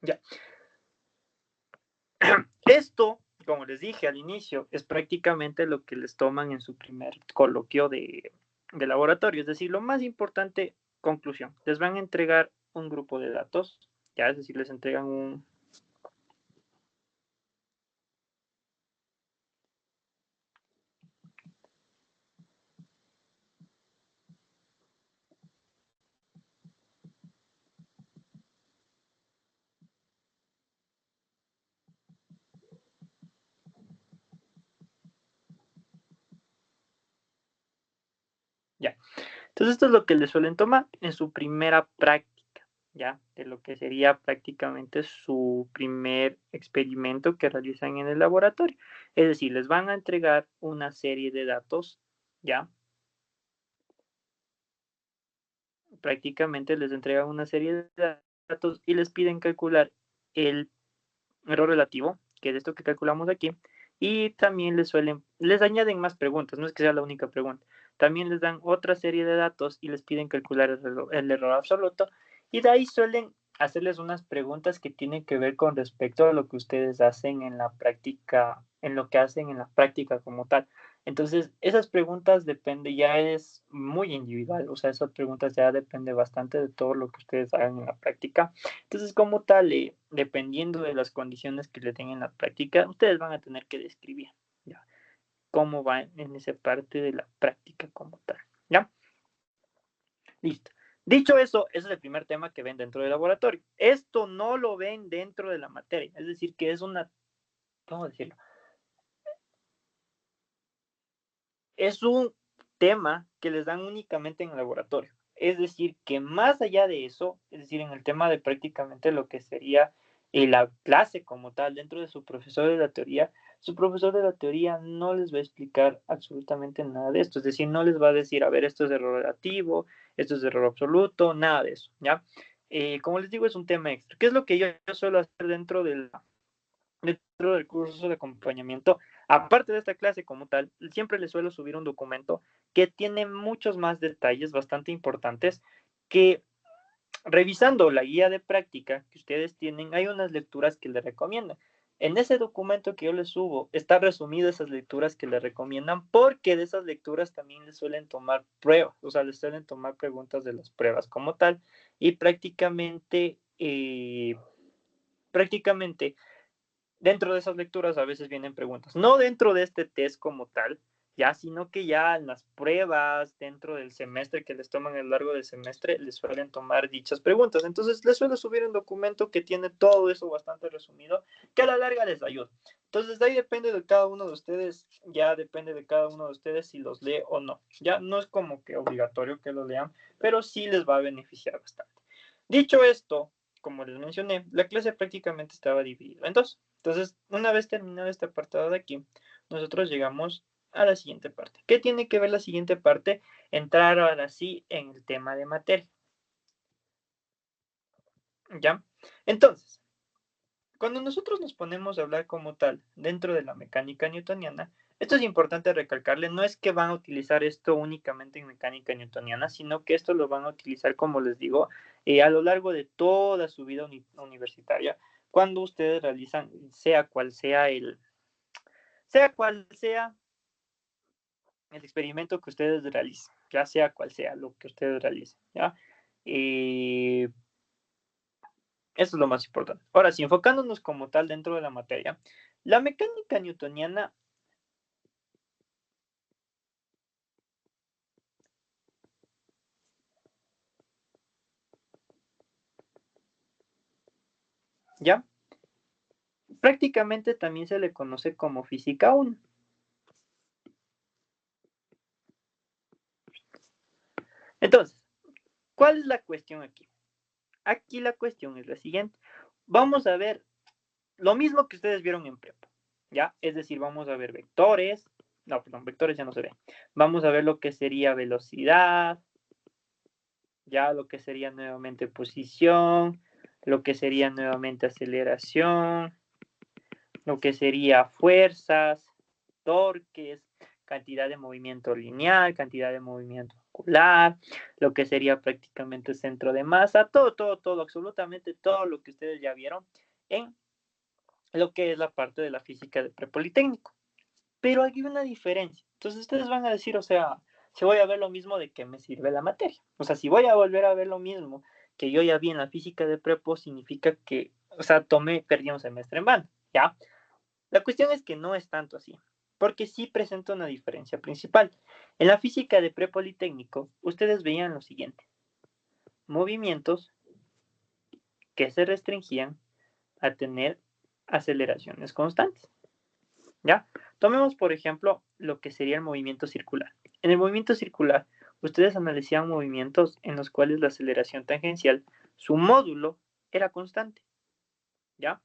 Ya. Esto, como les dije al inicio, es prácticamente lo que les toman en su primer coloquio de laboratorio. Es decir, lo más importante, conclusión, les van a entregar un grupo de datos, ya, es decir, les entregan un... Ya. Entonces, esto es lo que les suelen tomar en su primera práctica, ya, de lo que sería prácticamente su primer experimento que realizan en el laboratorio. Es decir, les van a entregar una serie de datos, ya, prácticamente les entregan una serie de datos y les piden calcular el error relativo, que es esto que calculamos aquí, y también les añaden más preguntas, no es que sea la única pregunta, también les dan otra serie de datos y les piden calcular el error absoluto, y de ahí suelen hacerles unas preguntas que tienen que ver con respecto a lo que ustedes hacen en la práctica, en lo que hacen en la práctica como tal. Entonces, esas preguntas depende, ya es muy individual, o sea, esas preguntas ya depende bastante de todo lo que ustedes hagan en la práctica. Entonces, como tal, dependiendo de las condiciones que le den en la práctica, ustedes van a tener que describir, ¿ya? Cómo va en esa parte de la práctica como tal, ¿ya? Listo. Dicho eso, ese es el primer tema que ven dentro del laboratorio. Esto no lo ven dentro de la materia, es decir, que es una, ¿cómo decirlo? Es un tema que les dan únicamente en el laboratorio. Es decir, que más allá de eso, es decir, en el tema de prácticamente lo que sería la clase como tal, dentro de su profesor de la teoría, su profesor de la teoría no les va a explicar absolutamente nada de esto. Es decir, no les va a decir, a ver, esto es error relativo, esto es error absoluto, nada de eso, ¿ya? Como les digo, es un tema extra. ¿Qué es lo que yo suelo hacer dentro del curso de acompañamiento? Aparte de esta clase como tal, siempre les suelo subir un documento que tiene muchos más detalles bastante importantes que revisando la guía de práctica que ustedes tienen, hay unas lecturas que les recomiendan. En ese documento que yo les subo, está resumido esas lecturas que les recomiendan, porque de esas lecturas también les suelen tomar pruebas, o sea, les suelen tomar preguntas de las pruebas como tal, y prácticamente dentro de esas lecturas a veces vienen preguntas, no dentro de este test como tal, ya, sino que ya en las pruebas dentro del semestre que les toman a lo largo del semestre, les suelen tomar dichas preguntas. Entonces, les suelo subir un documento que tiene todo eso bastante resumido, que a la larga les ayuda. Entonces, de ahí depende de cada uno de ustedes, ya depende de cada uno de ustedes si los lee o no. Ya no es como que obligatorio que lo lean, pero sí les va a beneficiar bastante. Dicho esto, como les mencioné, la clase prácticamente estaba dividida en dos. Entonces, una vez terminado este apartado de aquí, nosotros llegamos a la siguiente parte. ¿Qué tiene que ver la siguiente parte? Entrar ahora sí en el tema de materia. ¿Ya? Entonces, Cuando nosotros nos ponemos a hablar como tal dentro de la mecánica newtoniana, esto es importante recalcarle, no es que van a utilizar esto únicamente en mecánica newtoniana, sino que esto lo van a utilizar, como les digo, a lo largo de toda su vida universitaria, cuando ustedes realizan, sea cual sea el experimento que ustedes realicen, ya sea cual sea lo que ustedes realicen, ¿ya? Eso es lo más importante. Ahora, si enfocándonos como tal dentro de la materia, la mecánica newtoniana, ¿ya? Prácticamente también se le conoce como física 1. Entonces, ¿cuál es la cuestión aquí? Aquí la cuestión es la siguiente. Vamos a ver lo mismo que ustedes vieron en prepa, ¿ya? Es decir, vamos a ver vectores. No, perdón, vectores ya no se ven. Vamos a ver lo que sería velocidad, ya lo que sería nuevamente posición, lo que sería nuevamente aceleración, lo que sería fuerzas, torques, cantidad de movimiento lineal, cantidad de movimiento angular, lo que sería prácticamente centro de masa, todo, absolutamente todo lo que ustedes ya vieron en lo que es la parte de la física de prepolitécnico. Pero hay una diferencia. Entonces ustedes van a decir, o sea, si voy a ver lo mismo, ¿de qué me sirve la materia? O sea, si voy a volver a ver lo mismo que yo ya vi en la física de prepo, significa que, o sea, perdí un semestre en vano, ¿ya? La cuestión es que no es tanto así, porque sí presenta una diferencia principal. En la física de prepolitécnico, ustedes veían lo siguiente: movimientos que se restringían a tener aceleraciones constantes, ¿ya? Tomemos, por ejemplo, lo que sería el movimiento circular. En el movimiento circular, ustedes analizaban movimientos en los cuales la aceleración tangencial, su módulo, era constante, ¿ya?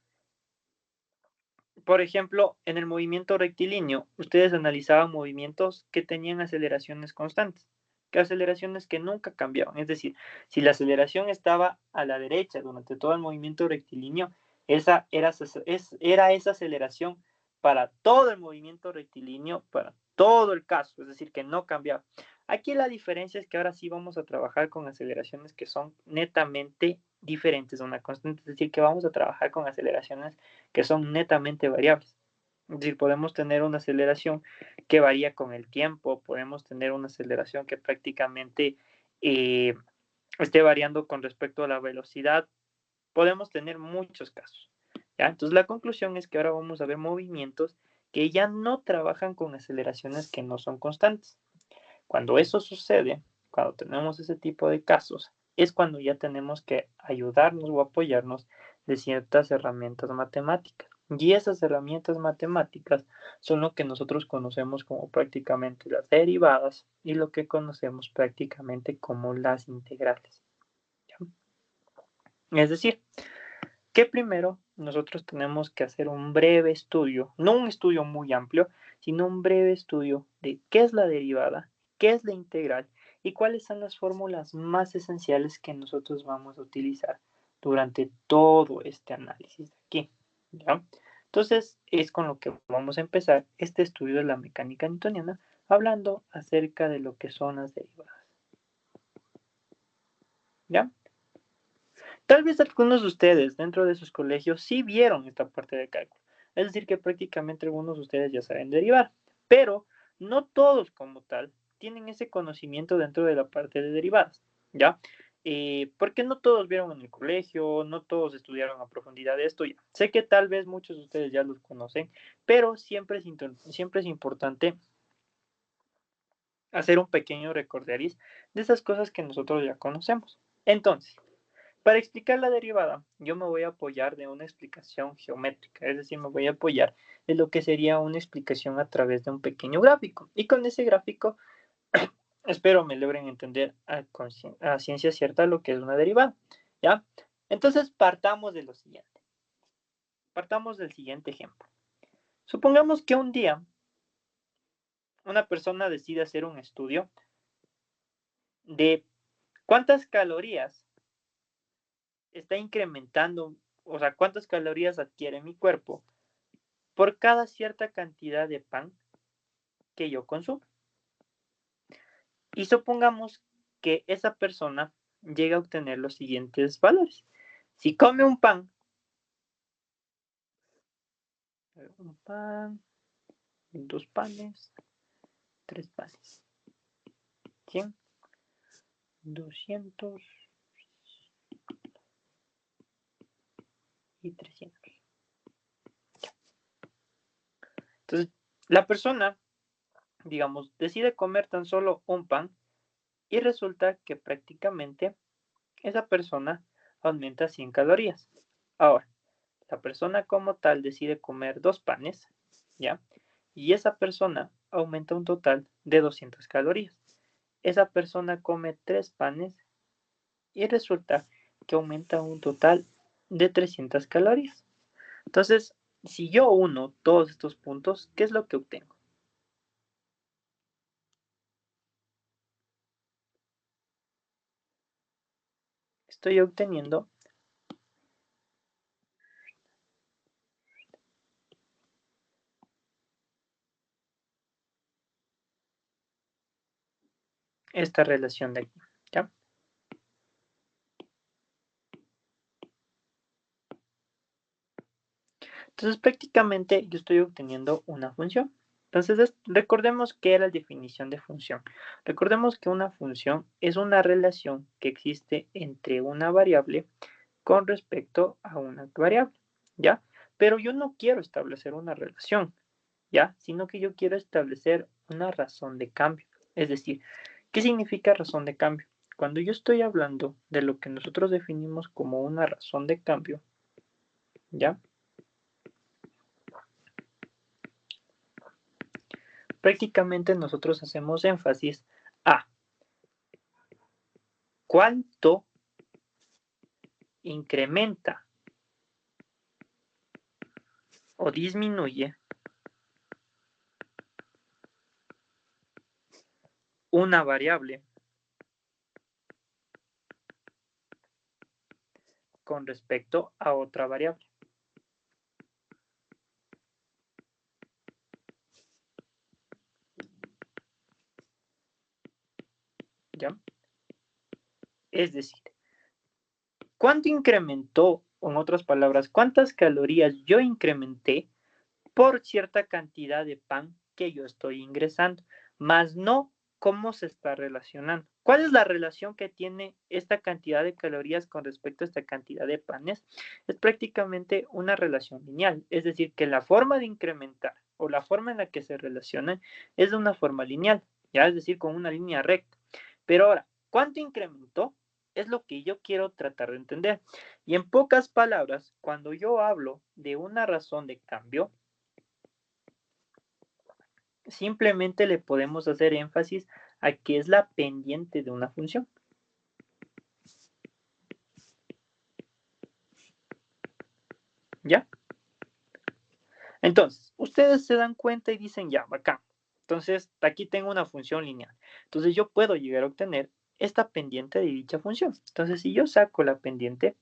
Por ejemplo, en el movimiento rectilíneo, ustedes analizaban movimientos que tenían aceleraciones constantes, que aceleraciones que nunca cambiaban. Es decir, si la aceleración estaba a la derecha durante todo el movimiento rectilíneo, era esa aceleración para todo el movimiento rectilíneo, para todo el caso, es decir, que no cambiaba. Aquí la diferencia es que ahora sí vamos a trabajar con aceleraciones que son netamente diferentes a una constante, es decir, que vamos a trabajar con aceleraciones que son netamente variables. Es decir, podemos tener una aceleración que varía con el tiempo, podemos tener una aceleración que prácticamente eh, esté variando con respecto a la velocidad, podemos tener muchos casos, ¿ya? Entonces la conclusión es que ahora vamos a ver movimientos que ya no trabajan con aceleraciones que no son constantes. Cuando eso sucede, cuando tenemos ese tipo de casos, es cuando ya tenemos que ayudarnos o apoyarnos de ciertas herramientas matemáticas. Y esas herramientas matemáticas son lo que nosotros conocemos como prácticamente las derivadas y lo que conocemos prácticamente como las integrales. ¿Ya? Es decir, que primero nosotros tenemos que hacer un breve estudio, no un estudio muy amplio, sino un breve estudio de qué es la derivada, qué es la integral y cuáles son las fórmulas más esenciales que nosotros vamos a utilizar durante todo este análisis de aquí, ¿ya? Entonces es con lo que vamos a empezar este estudio de la mecánica newtoniana, hablando acerca de lo que son las derivadas, ¿ya? Tal vez algunos de ustedes dentro de sus colegios sí vieron esta parte de cálculo. Es decir, que prácticamente algunos de ustedes ya saben derivar, pero no todos como tal tienen ese conocimiento dentro de la parte de derivadas, ¿ya? Porque no todos vieron en el colegio, no todos estudiaron a profundidad esto. Ya. Sé que tal vez muchos de ustedes ya los conocen, pero siempre es importante hacer un pequeño recorderis de esas cosas que nosotros ya conocemos. Entonces, para explicar la derivada, yo me voy a apoyar de una explicación geométrica, es decir, me voy a apoyar de lo que sería una explicación a través de un pequeño gráfico. Y con ese gráfico, espero me logren entender a ciencia cierta lo que es una derivada, ¿ya? Entonces, partamos de lo siguiente. Partamos del siguiente ejemplo. Supongamos que un día una persona decide hacer un estudio de cuántas calorías está incrementando o sea, cuántas calorías adquiere mi cuerpo por cada cierta cantidad de pan que yo consumo. Y supongamos que esa persona llega a obtener los siguientes valores. Si come un pan, dos panes, tres panes, 100, 200 y 300. Entonces, la persona, digamos, decide comer tan solo un pan y resulta que prácticamente esa persona aumenta 100 calorías. Ahora, la persona como tal decide comer dos panes, ¿ya? Y esa persona aumenta un total de 200 calorías. Esa persona come tres panes y resulta que aumenta un total de 300 calorías. Entonces, si yo uno todos estos puntos, ¿qué es lo que obtengo? Estoy obteniendo esta relación de aquí, ¿ya? Entonces, prácticamente yo estoy obteniendo una función. Entonces, recordemos qué era la definición de función. Recordemos que una función es una relación que existe entre una variable con respecto a una variable, ¿ya? Pero yo no quiero establecer una relación, ¿ya? Sino que yo quiero establecer una razón de cambio. Es decir, ¿qué significa razón de cambio? Cuando yo estoy hablando de lo que nosotros definimos como una razón de cambio, ¿ya? Prácticamente nosotros hacemos énfasis a cuánto incrementa o disminuye una variable con respecto a otra variable. ¿Ya? Es decir, ¿cuánto incrementó, o en otras palabras, cuántas calorías yo incrementé por cierta cantidad de pan que yo estoy ingresando? Más no cómo se está relacionando. ¿Cuál es la relación que tiene esta cantidad de calorías con respecto a esta cantidad de panes? Es prácticamente una relación lineal, es decir, que la forma de incrementar o la forma en la que se relacionan es de una forma lineal, ya es decir, con una línea recta. Pero ahora, ¿cuánto incrementó? Es lo que yo quiero tratar de entender. Y en pocas palabras, cuando yo hablo de una razón de cambio, simplemente le podemos hacer énfasis a que es la pendiente de una función. ¿Ya? Entonces, ustedes se dan cuenta y dicen, ya, bacán. Entonces, aquí tengo una función lineal. Entonces, yo puedo llegar a obtener esta pendiente de dicha función. Entonces, si yo saco la pendiente,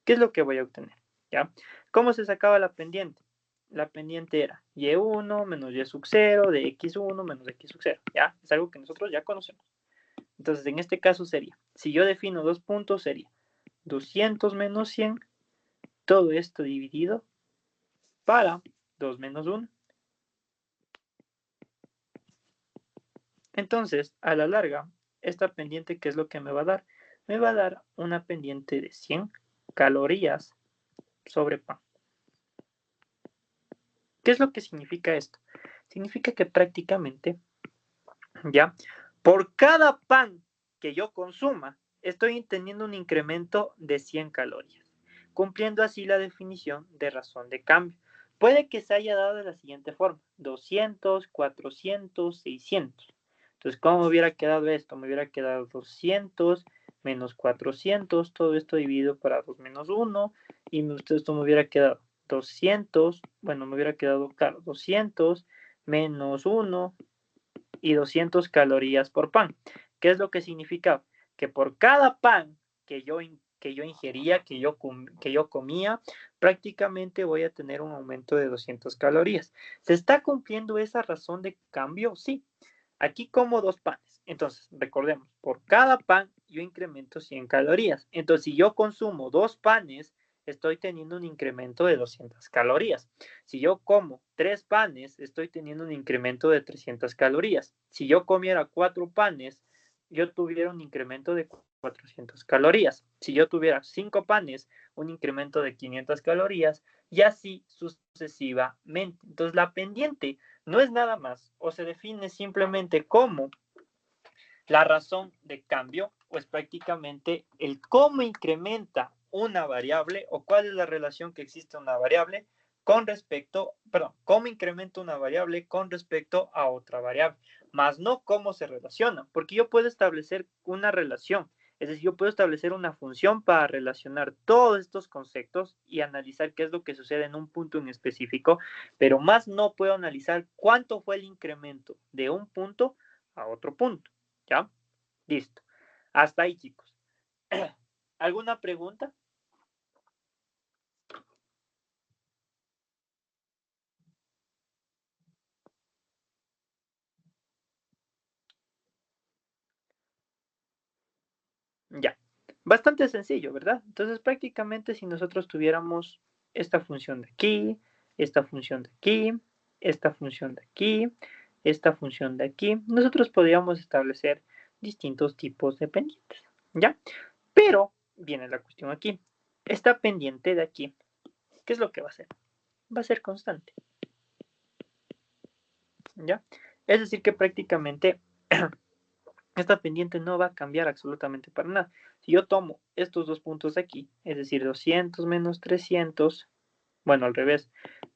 ¿qué es lo que voy a obtener? ¿Ya? ¿Cómo se sacaba la pendiente? La pendiente era y1 menos y sub 0 de x1 menos x sub 0. ¿Ya? Es algo que nosotros ya conocemos. Entonces, en este caso sería, si yo defino dos puntos, sería 200 menos 100, todo esto dividido para 2 menos 1. Entonces, a la larga, esta pendiente, ¿qué es lo que me va a dar? Me va a dar una pendiente de 100 calorías sobre pan. ¿Qué es lo que significa esto? Significa que prácticamente, ¿ya? Por cada pan que yo consuma, estoy teniendo un incremento de 100 calorías, cumpliendo así la definición de razón de cambio. Puede que se haya dado de la siguiente forma, 200, 400, 600. Entonces, ¿cómo me hubiera quedado esto? Me hubiera quedado 200 menos 400, todo esto dividido para 2 menos 1, y esto me hubiera quedado 200, bueno, me hubiera quedado, claro, 200 menos 1 y 200 calorías por pan. ¿Qué es lo que significa? Que por cada pan que yo que yo ingería, que yo comía, prácticamente voy a tener un aumento de 200 calorías. ¿Se está cumpliendo esa razón de cambio? Sí. Aquí como 2 panes. Entonces, recordemos, por cada pan yo incremento 100 calorías. Entonces, si yo consumo 2 panes, estoy teniendo un incremento de 200 calorías. Si yo como 3 panes, estoy teniendo un incremento de 300 calorías. Si yo comiera 4 panes, yo tuviera un incremento de 400 calorías. Si yo tuviera 5 panes, un incremento de 500 calorías y así sucesivamente. Entonces, la pendiente no es nada más o se define simplemente como la razón de cambio o es prácticamente el cómo incrementa una variable o cuál es la relación que existe una variable con respecto, perdón, cómo incrementa una variable con respecto a otra variable, más no cómo se relaciona, porque yo puedo establecer una relación, es decir, yo puedo establecer una función para relacionar todos estos conceptos y analizar qué es lo que sucede en un punto en específico, pero más no puedo analizar cuánto fue el incremento de un punto a otro punto. ¿Ya? Listo. Hasta ahí, chicos. ¿Alguna pregunta? Ya. Bastante sencillo, ¿verdad? Entonces, prácticamente si nosotros tuviéramos esta función de aquí, esta función de aquí, esta función de aquí, esta función de aquí, nosotros podríamos establecer distintos tipos de pendientes, ¿ya? Pero viene la cuestión aquí. Esta pendiente de aquí, ¿qué es lo que va a hacer? Va a ser constante, ¿ya? Es decir, que prácticamente esta pendiente no va a cambiar absolutamente para nada. Si yo tomo estos dos puntos de aquí, es decir, 200 menos 300, bueno, al revés,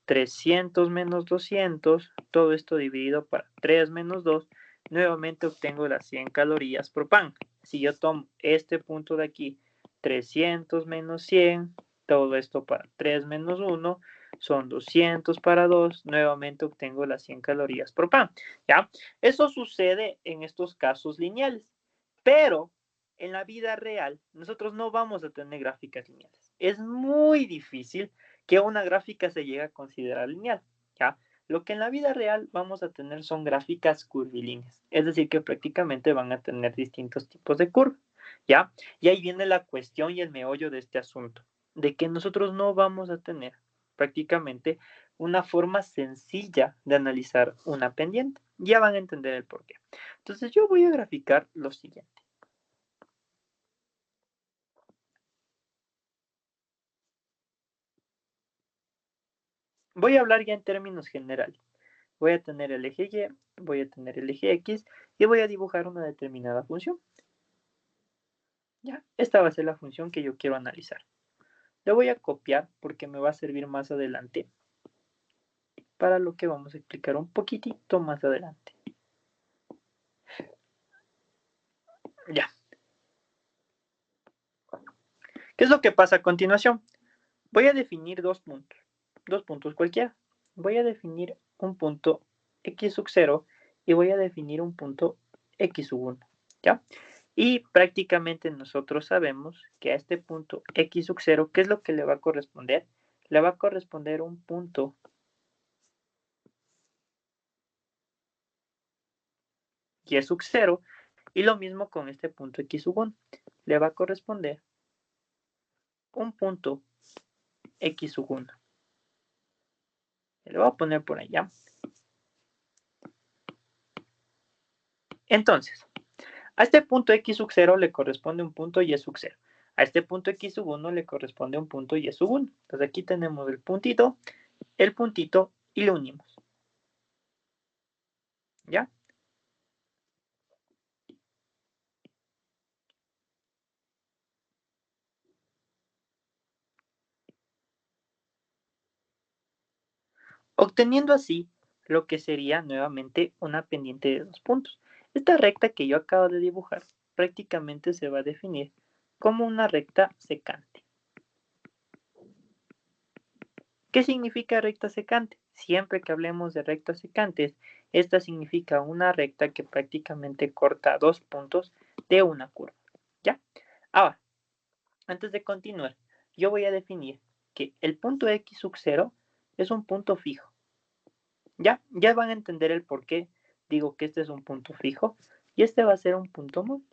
300 menos 200, todo esto dividido para 3 menos 2, nuevamente obtengo las 100 calorías por pan. Si yo tomo este punto de aquí, 300 menos 100, todo esto para 3 menos 1, son 200 para 2, nuevamente obtengo las 100 calorías por pan. ¿Ya? Eso sucede en estos casos lineales, pero en la vida real nosotros no vamos a tener gráficas lineales. Es muy difícil que una gráfica se llegue a considerar lineal, ¿ya? Lo que en la vida real vamos a tener son gráficas curvilíneas, es decir, que prácticamente van a tener distintos tipos de curvas, ¿ya? Y ahí viene la cuestión y el meollo de este asunto, de que nosotros no vamos a tener prácticamente una forma sencilla de analizar una pendiente. Ya van a entender el porqué. Entonces yo voy a graficar lo siguiente. Voy a hablar ya en términos generales. Voy a tener el eje Y, voy a tener el eje X y voy a dibujar una determinada función. ¿Ya? Esta va a ser la función que yo quiero analizar. La voy a copiar porque me va a servir más adelante para lo que vamos a explicar un poquitito más adelante. Ya. ¿Qué es lo que pasa a continuación? Voy a definir dos puntos cualquiera. Voy a definir un punto x sub 0 y voy a definir un punto x sub 1. ¿Ya? Y prácticamente nosotros sabemos que a este punto x sub 0, ¿qué es lo que le va a corresponder? Le va a corresponder un punto y sub 0 y lo mismo con este punto x sub 1. Le va a corresponder un punto x sub 1. Le voy a poner por allá. Entonces, a este punto x sub 0 le corresponde un punto y sub 0. A este punto x sub 1 le corresponde un punto y sub 1. Entonces aquí tenemos el puntito y lo unimos. ¿Ya? Obteniendo así lo que sería nuevamente una pendiente de dos puntos. Esta recta que yo acabo de dibujar prácticamente se va a definir como una recta secante. ¿Qué significa recta secante? Siempre que hablemos de rectas secantes, esta significa una recta que prácticamente corta dos puntos de una curva. ¿Ya? Ahora, Antes de continuar, yo voy a definir que el punto x sub 0 es un punto fijo. Ya van a entender el por qué digo que este es un punto fijo y este va a ser un punto móvil.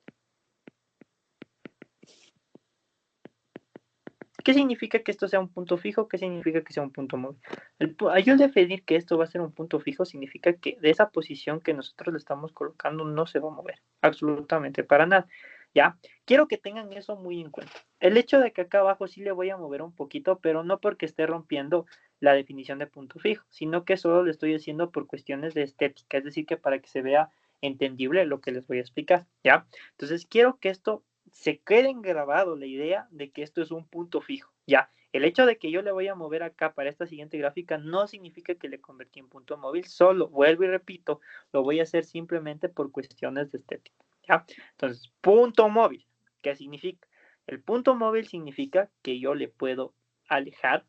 ¿Qué significa que esto sea un punto fijo? ¿Qué significa que sea un punto móvil? Al definir que esto va a ser un punto fijo significa que de esa posición que nosotros le estamos colocando no se va a mover, absolutamente para nada. ¿Ya? Quiero que tengan eso muy en cuenta. El hecho de que acá abajo sí le voy a mover un poquito, pero no porque esté rompiendo la definición de punto fijo, sino que solo lo estoy haciendo por cuestiones de estética, es decir, que para que se vea entendible lo que les voy a explicar, ¿ya? Entonces quiero que esto se queden grabado la idea de que esto es un punto fijo, ¿ya? El hecho de que yo le voy a mover acá para esta siguiente gráfica no significa que le convertí en punto móvil, solo, vuelvo y repito, lo voy a hacer simplemente por cuestiones de estética, ¿ya? Entonces, punto móvil, ¿qué significa? El punto móvil significa que yo le puedo alejar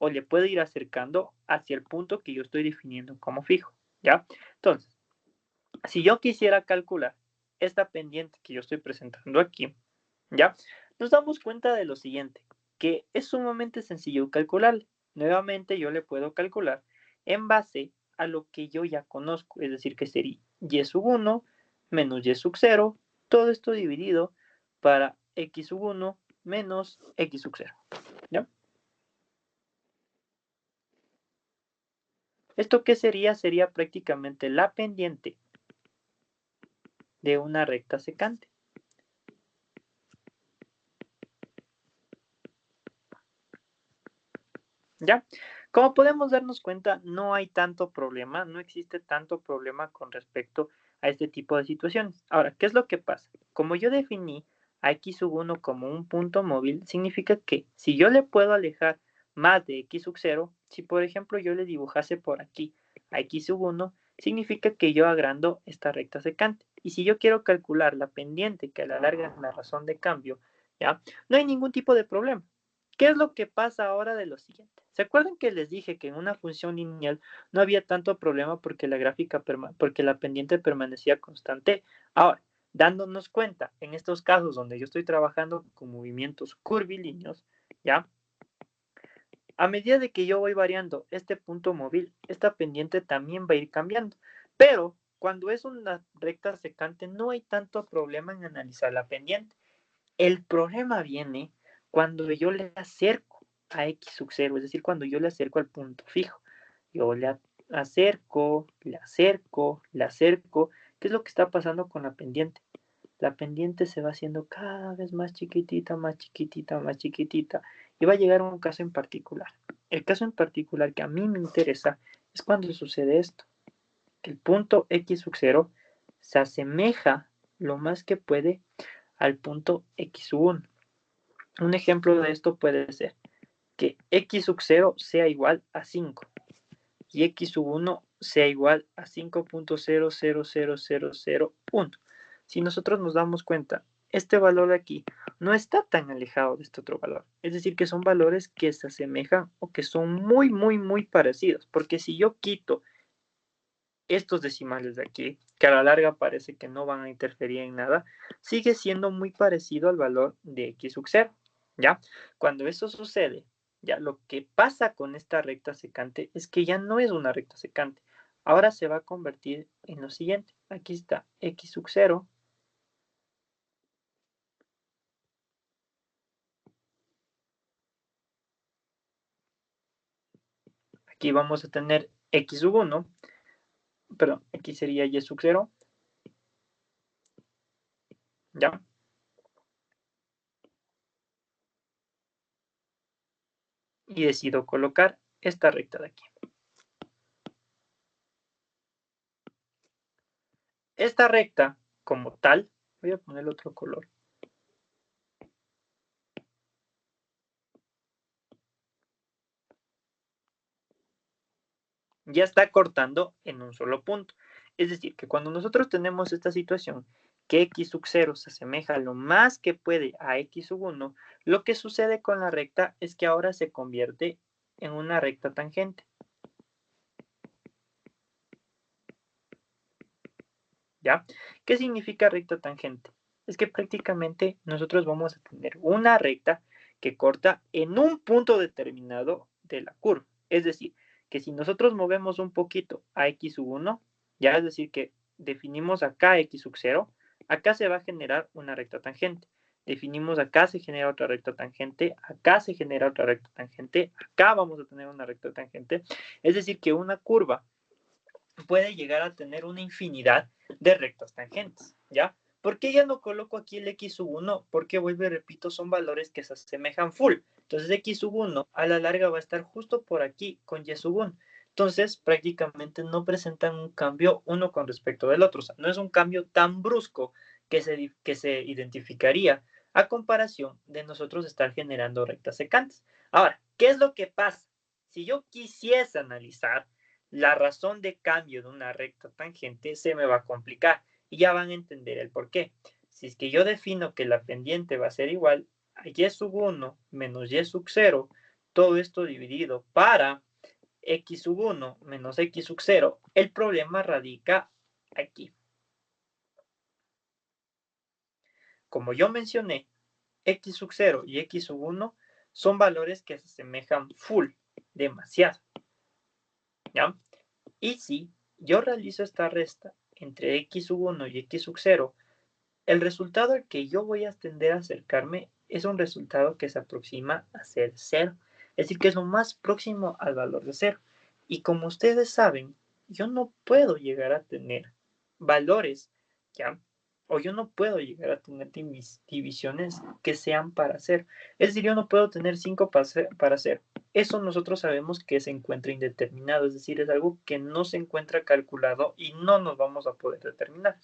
o le puedo ir acercando hacia el punto que yo estoy definiendo como fijo, ¿ya? Entonces, si yo quisiera calcular esta pendiente que yo estoy presentando aquí, ¿ya? Nos damos cuenta de lo siguiente, que es sumamente sencillo calcular. Nuevamente yo le puedo calcular en base a lo que yo ya conozco, es decir, que sería y sub 1 menos y sub 0, todo esto dividido para x sub 1 menos x sub 0, ¿ya? ¿Esto qué sería? Sería prácticamente la pendiente de una recta secante. ¿Ya? Como podemos darnos cuenta, no hay tanto problema, no existe tanto problema con respecto a este tipo de situaciones. Ahora, ¿qué es lo que pasa? Como yo definí a x sub 1 como un punto móvil, significa que si yo le puedo alejar más de x sub 0, si por ejemplo yo le dibujase por aquí a x sub 1, significa que yo agrando esta recta secante. Y si yo quiero calcular la pendiente que a la larga es la razón de cambio, ¿ya? No hay ningún tipo de problema. ¿Qué es lo que pasa ahora de lo siguiente? ¿Se acuerdan que les dije que en una función lineal no había tanto problema porque porque la pendiente permanecía constante? Ahora, dándonos cuenta, en estos casos donde yo estoy trabajando con movimientos curvilíneos, ¿ya? A medida de que yo voy variando este punto móvil, esta pendiente también va a ir cambiando. Pero cuando es una recta secante, no hay tanto problema en analizar la pendiente. El problema viene cuando yo le acerco a x sub 0, es decir, cuando yo le acerco al punto fijo. Yo le acerco, le acerco, le acerco. ¿Qué es lo que está pasando con la pendiente? La pendiente se va haciendo cada vez más chiquitita, más chiquitita, más chiquitita. Y va a llegar a un caso en particular. El caso en particular que a mí me interesa es cuando sucede esto. Que el punto x sub 0 se asemeja lo más que puede al punto x sub 1. Un ejemplo de esto puede ser que x sub 0 sea igual a 5 y x sub 1 sea igual a 5.000001. Si nosotros nos damos cuenta, este valor de aquí no está tan alejado de este otro valor. Es decir, que son valores que se asemejan o que son muy, muy, muy parecidos. Porque si yo quito estos decimales de aquí, que a la larga parece que no van a interferir en nada, sigue siendo muy parecido al valor de x sub 0, ¿ya? Cuando eso sucede, ya lo que pasa con esta recta secante es que ya no es una recta secante, ahora se va a convertir en lo siguiente, aquí está x sub 0, aquí vamos a tener x sub 1, perdón, aquí sería y sub 0, ¿ya? Y decido colocar esta recta de aquí. Esta recta, como tal, voy a poner otro color. Ya está cortando en un solo punto. Es decir, que cuando nosotros tenemos esta situación, que x sub 0 se asemeja lo más que puede a x sub 1, lo que sucede con la recta es que ahora se convierte en una recta tangente. ¿Ya? ¿Qué significa recta tangente? es que prácticamente nosotros vamos a tener una recta que corta en un punto determinado de la curva. Es decir, que si nosotros movemos un poquito a x sub 1, ya es decir que definimos acá x sub 0, acá se va a generar una recta tangente. Definimos acá se genera otra recta tangente, acá se genera otra recta tangente, acá vamos a tener una recta tangente. Es decir que una curva puede llegar a tener una infinidad de rectas tangentes, ¿ya? ¿Por qué ya no coloco aquí el x sub 1? Porque vuelvo y repito, son valores que se asemejan full. Entonces x sub 1 a la larga va a estar justo por aquí con y sub 1. Entonces prácticamente no presentan un cambio uno con respecto del otro. O sea, no es un cambio tan brusco que se identificaría a comparación de nosotros estar generando rectas secantes. Ahora, ¿qué es lo que pasa? Si yo quisiese analizar la razón de cambio de una recta tangente, se me va a complicar y ya van a entender el por qué. Si es que yo defino que la pendiente va a ser igual a y sub 1 menos y sub 0, todo esto dividido para x sub 1 menos x sub 0, el problema radica aquí. Como yo mencioné, x sub 0 y x sub 1 son valores que se asemejan full, demasiado. ¿Ya? Y si yo realizo esta resta entre x sub 1 y x sub 0, el resultado al que yo voy a tender a acercarme es un resultado que se aproxima a ser 0. Es decir, que es lo más próximo al valor de 0. Y como ustedes saben, yo no puedo llegar a tener valores, ¿ya? O yo no puedo llegar a tener divisiones que sean para 0. Es decir, yo no puedo tener 5 para 0. Eso nosotros sabemos que se encuentra indeterminado, es decir, es algo que no se encuentra calculado y no nos vamos a poder determinar.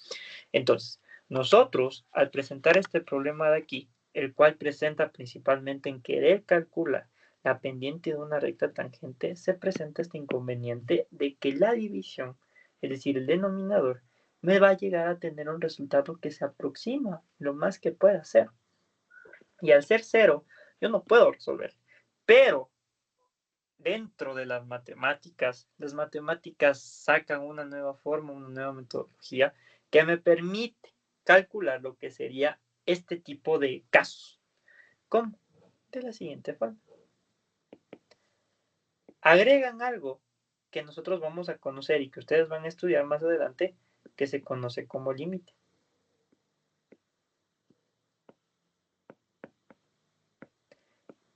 Entonces, nosotros, al presentar este problema de aquí, el cual presenta principalmente en querer calcular la pendiente de una recta tangente, se presenta este inconveniente de que la división, es decir, el denominador, me va a llegar a tener un resultado que se aproxima lo más que pueda ser. Y al ser 0, yo no puedo resolver. Pero dentro de las matemáticas sacan una nueva forma, una nueva metodología que me permite calcular lo que sería este tipo de casos. ¿Cómo? De la siguiente forma. Agregan algo que nosotros vamos a conocer y que ustedes van a estudiar más adelante, que se conoce como límite.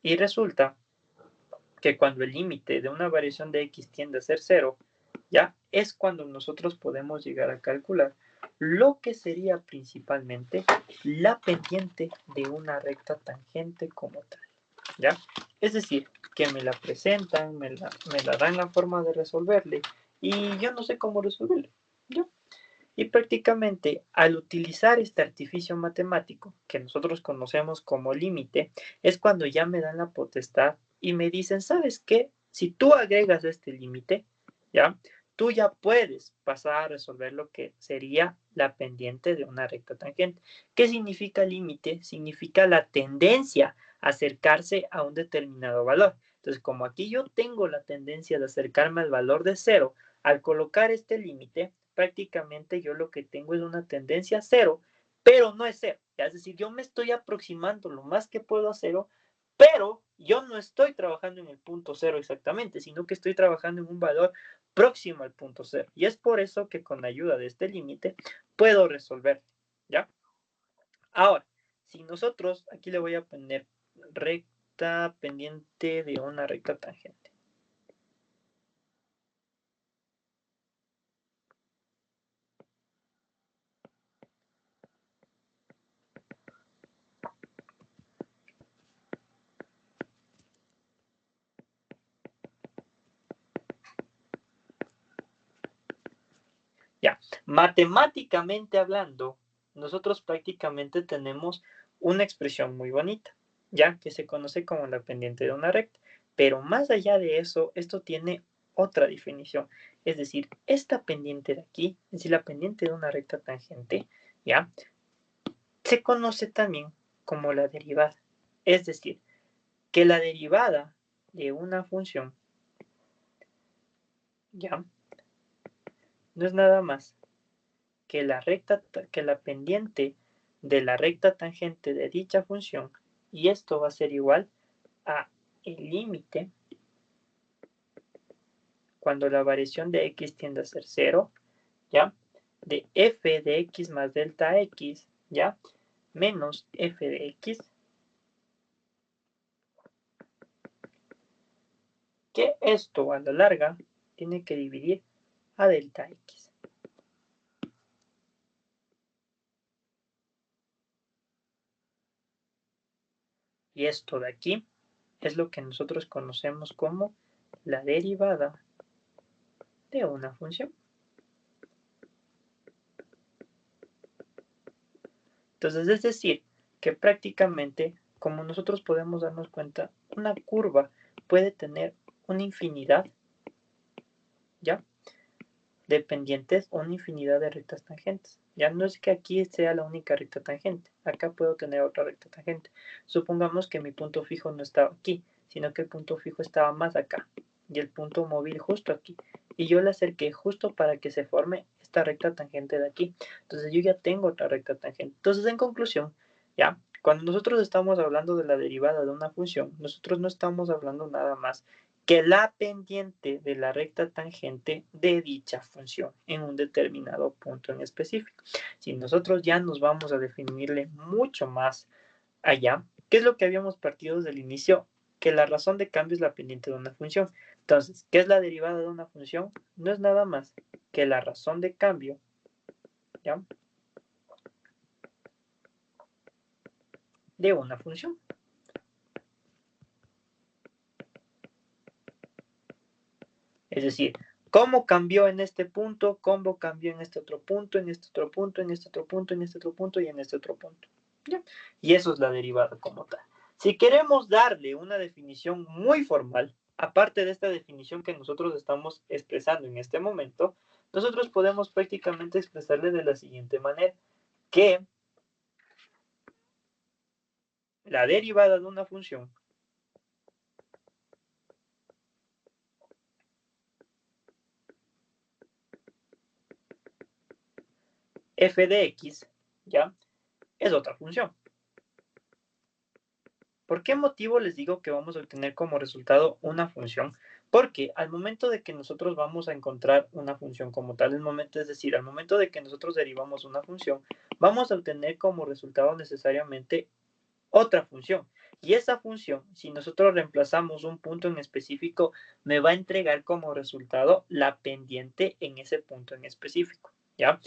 Y resulta que cuando el límite de una variación de x tiende a ser 0, ya es cuando nosotros podemos llegar a calcular lo que sería principalmente la pendiente de una recta tangente como tal, ¿ya? Es decir, que me la presentan, me la dan la forma de resolverle y yo no sé cómo resolverle, ¿ya? Y prácticamente al utilizar este artificio matemático que nosotros conocemos como límite, es cuando ya me dan la potestad y me dicen, ¿sabes qué? Si tú agregas este límite, ¿ya? Tú ya puedes pasar a resolver lo que sería la pendiente de una recta tangente. ¿Qué significa límite? Significa la tendencia a acercarse a un determinado valor. Entonces, como aquí yo tengo la tendencia de acercarme al valor de 0, al colocar este límite, prácticamente yo lo que tengo es una tendencia a 0, pero no es 0. Es decir, yo me estoy aproximando lo más que puedo a 0, pero yo no estoy trabajando en el punto 0 exactamente, sino que estoy trabajando en un valor próximo al punto 0. Y es por eso que con la ayuda de este límite puedo resolver, ¿ya? Ahora, si nosotros, aquí le voy a poner recta pendiente de una recta tangente. Ya, matemáticamente hablando, nosotros prácticamente tenemos una expresión muy bonita, ya que se conoce como la pendiente de una recta. Pero más allá de eso, esto tiene otra definición. Es decir, esta pendiente de aquí, es decir, la pendiente de una recta tangente, ya, se conoce también como la derivada. Es decir, que la derivada de una función, ya, no es nada más que la pendiente de la recta tangente de dicha función, y esto va a ser igual a el límite cuando la variación de x tiende a ser 0, ¿ya? De f de x más delta x, ¿ya? Menos f de x, que esto a la larga tiene que dividir a delta x. Y esto de aquí es lo que nosotros conocemos como la derivada de una función. Entonces, es decir, que prácticamente, como nosotros podemos darnos cuenta, una curva puede tener una infinidad, ¿ya?, de pendientes o una infinidad de rectas tangentes. Ya no es que aquí sea la única recta tangente, acá puedo tener otra recta tangente. Supongamos que mi punto fijo no estaba aquí, sino que el punto fijo estaba más acá y el punto móvil justo aquí. Y yo le acerqué justo para que se forme esta recta tangente de aquí. Entonces yo ya tengo otra recta tangente. Entonces, en conclusión, ya, cuando nosotros estamos hablando de la derivada de una función, nosotros no estamos hablando nada más que la pendiente de la recta tangente de dicha función en un determinado punto en específico. Si nosotros ya nos vamos a definirle mucho más allá, ¿qué es lo que habíamos partido desde el inicio? Que la razón de cambio es la pendiente de una función. Entonces, ¿qué es la derivada de una función? No es nada más que la razón de cambio, ¿ya?, de una función. Es decir, cómo cambió en este punto, cómo cambió en este otro punto, en este otro punto, en este otro punto, en este otro punto y en este otro punto. ¿Ya? Y eso es la derivada como tal. Si queremos darle una definición muy formal, aparte de esta definición que nosotros estamos expresando en este momento, nosotros podemos prácticamente expresarle de la siguiente manera, que la derivada de una función f de x, ¿ya?, es otra función. ¿Por qué motivo les digo que vamos a obtener como resultado una función? Porque al momento de que nosotros vamos a encontrar una función como tal, es decir, al momento de que nosotros derivamos una función, vamos a obtener como resultado necesariamente otra función. Y esa función, si nosotros reemplazamos un punto en específico, me va a entregar como resultado la pendiente en ese punto en específico, ¿ya?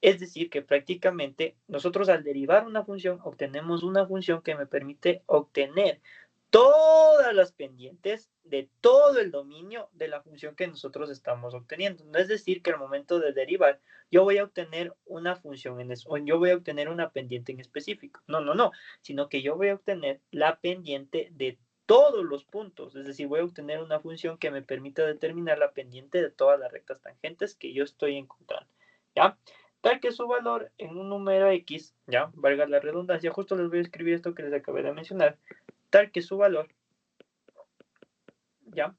Es decir, que prácticamente nosotros al derivar una función obtenemos una función que me permite obtener todas las pendientes de todo el dominio de la función que nosotros estamos obteniendo. No es decir que al momento de derivar yo voy a obtener una función o yo voy a obtener una pendiente en específico. No, no, no, sino que yo voy a obtener la pendiente de todos los puntos. Es decir, voy a obtener una función que me permita determinar la pendiente de todas las rectas tangentes que yo estoy encontrando. ¿Ya? Tal que su valor en un número x, ya, valga la redundancia, justo les voy a escribir esto que les acabé de mencionar, tal que su valor, ya,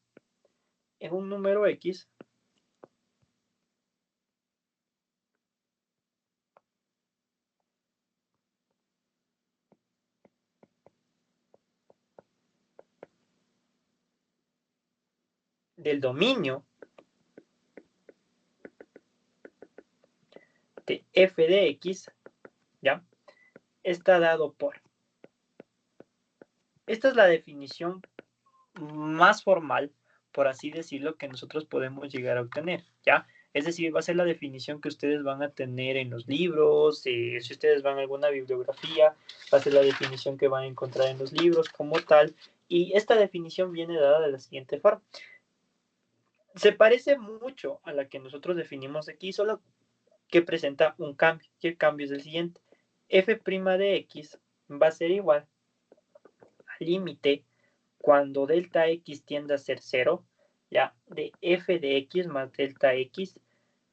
en un número x del dominio de f de x, ya, está dado por. Esta es la definición más formal, por así decirlo, que nosotros podemos llegar a obtener, ¿ya? Es decir, va a ser la definición que ustedes van a tener en los libros, si ustedes van a alguna bibliografía, va a ser la definición que van a encontrar en los libros como tal, y esta definición viene dada de la siguiente forma. Se parece mucho a la que nosotros definimos aquí, solo que presenta un cambio, y el cambio es el siguiente. F' de x va a ser igual al límite cuando delta x tiende a ser 0, ya, de f de x más delta x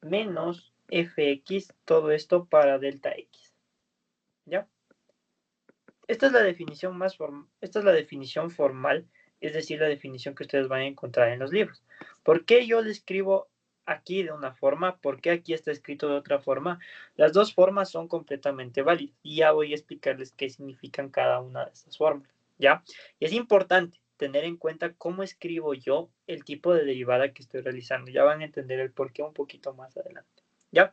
menos fx, todo esto para delta x, ¿ya? Esta es la definición esta es la definición formal, es decir, la definición que ustedes van a encontrar en los libros. ¿Por qué yo le escribo aquí de una forma, ¿por qué aquí está escrito de otra forma? Las dos formas son completamente válidas y ya voy a explicarles qué significan cada una de esas formas, ¿ya? Y es importante tener en cuenta cómo escribo yo el tipo de derivada que estoy realizando. Ya van a entender el por qué un poquito más adelante, ¿ya?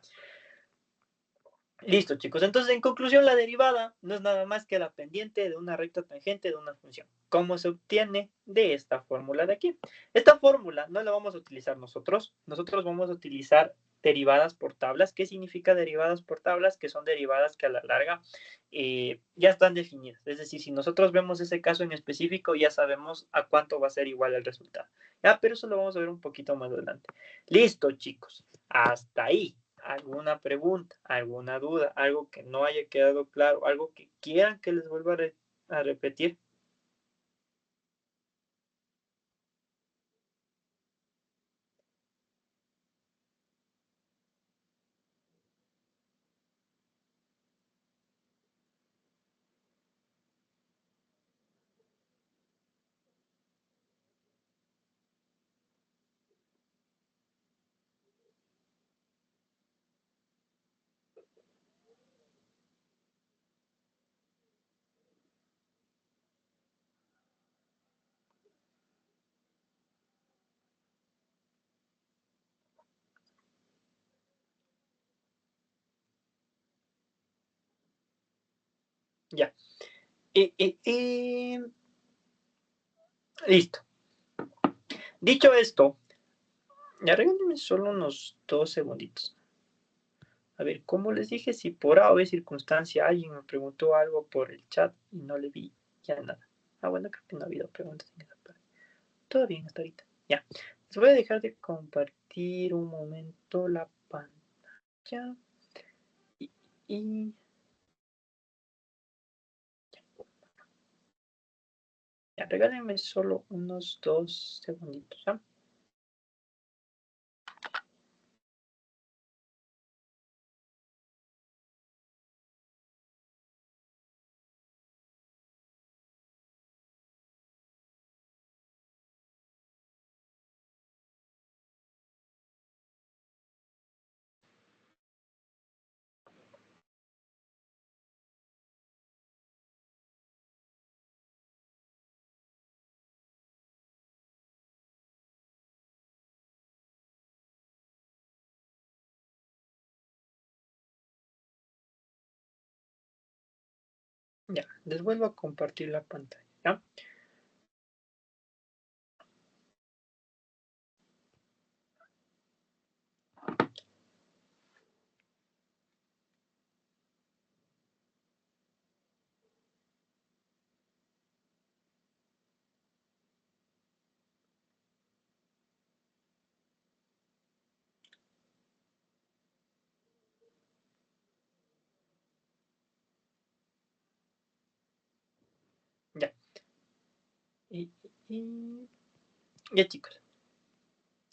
Listo, chicos. Entonces, en conclusión, la derivada no es nada más que la pendiente de una recta tangente de una función. ¿Cómo se obtiene? De esta fórmula de aquí. Esta fórmula no la vamos a utilizar nosotros. Nosotros vamos a utilizar derivadas por tablas. ¿Qué significa derivadas por tablas? Que son derivadas que a la larga ya están definidas. Es decir, si nosotros vemos ese caso en específico, ya sabemos a cuánto va a ser igual el resultado. ¿Ya? Pero eso lo vamos a ver un poquito más adelante. Listo, chicos. Hasta ahí. ¿Alguna pregunta, alguna duda, algo que no haya quedado claro, algo que quieran que les vuelva a repetir? Ya. Listo. Dicho esto, ya regálenme solo unos 2 segunditos. A ver, como les dije, si por A o B circunstancia alguien me preguntó algo por el chat y no le vi ya nada. Ah, bueno, creo que no ha habido preguntas en esa parte. Todo bien hasta ahorita. Ya. Les voy a dejar de compartir un momento la pantalla. Y, y ya, regálenme solo unos 2 segunditos, ¿ya? Ya, les vuelvo a compartir la pantalla, ¿ya? Ya. Y, y- ya, chicos.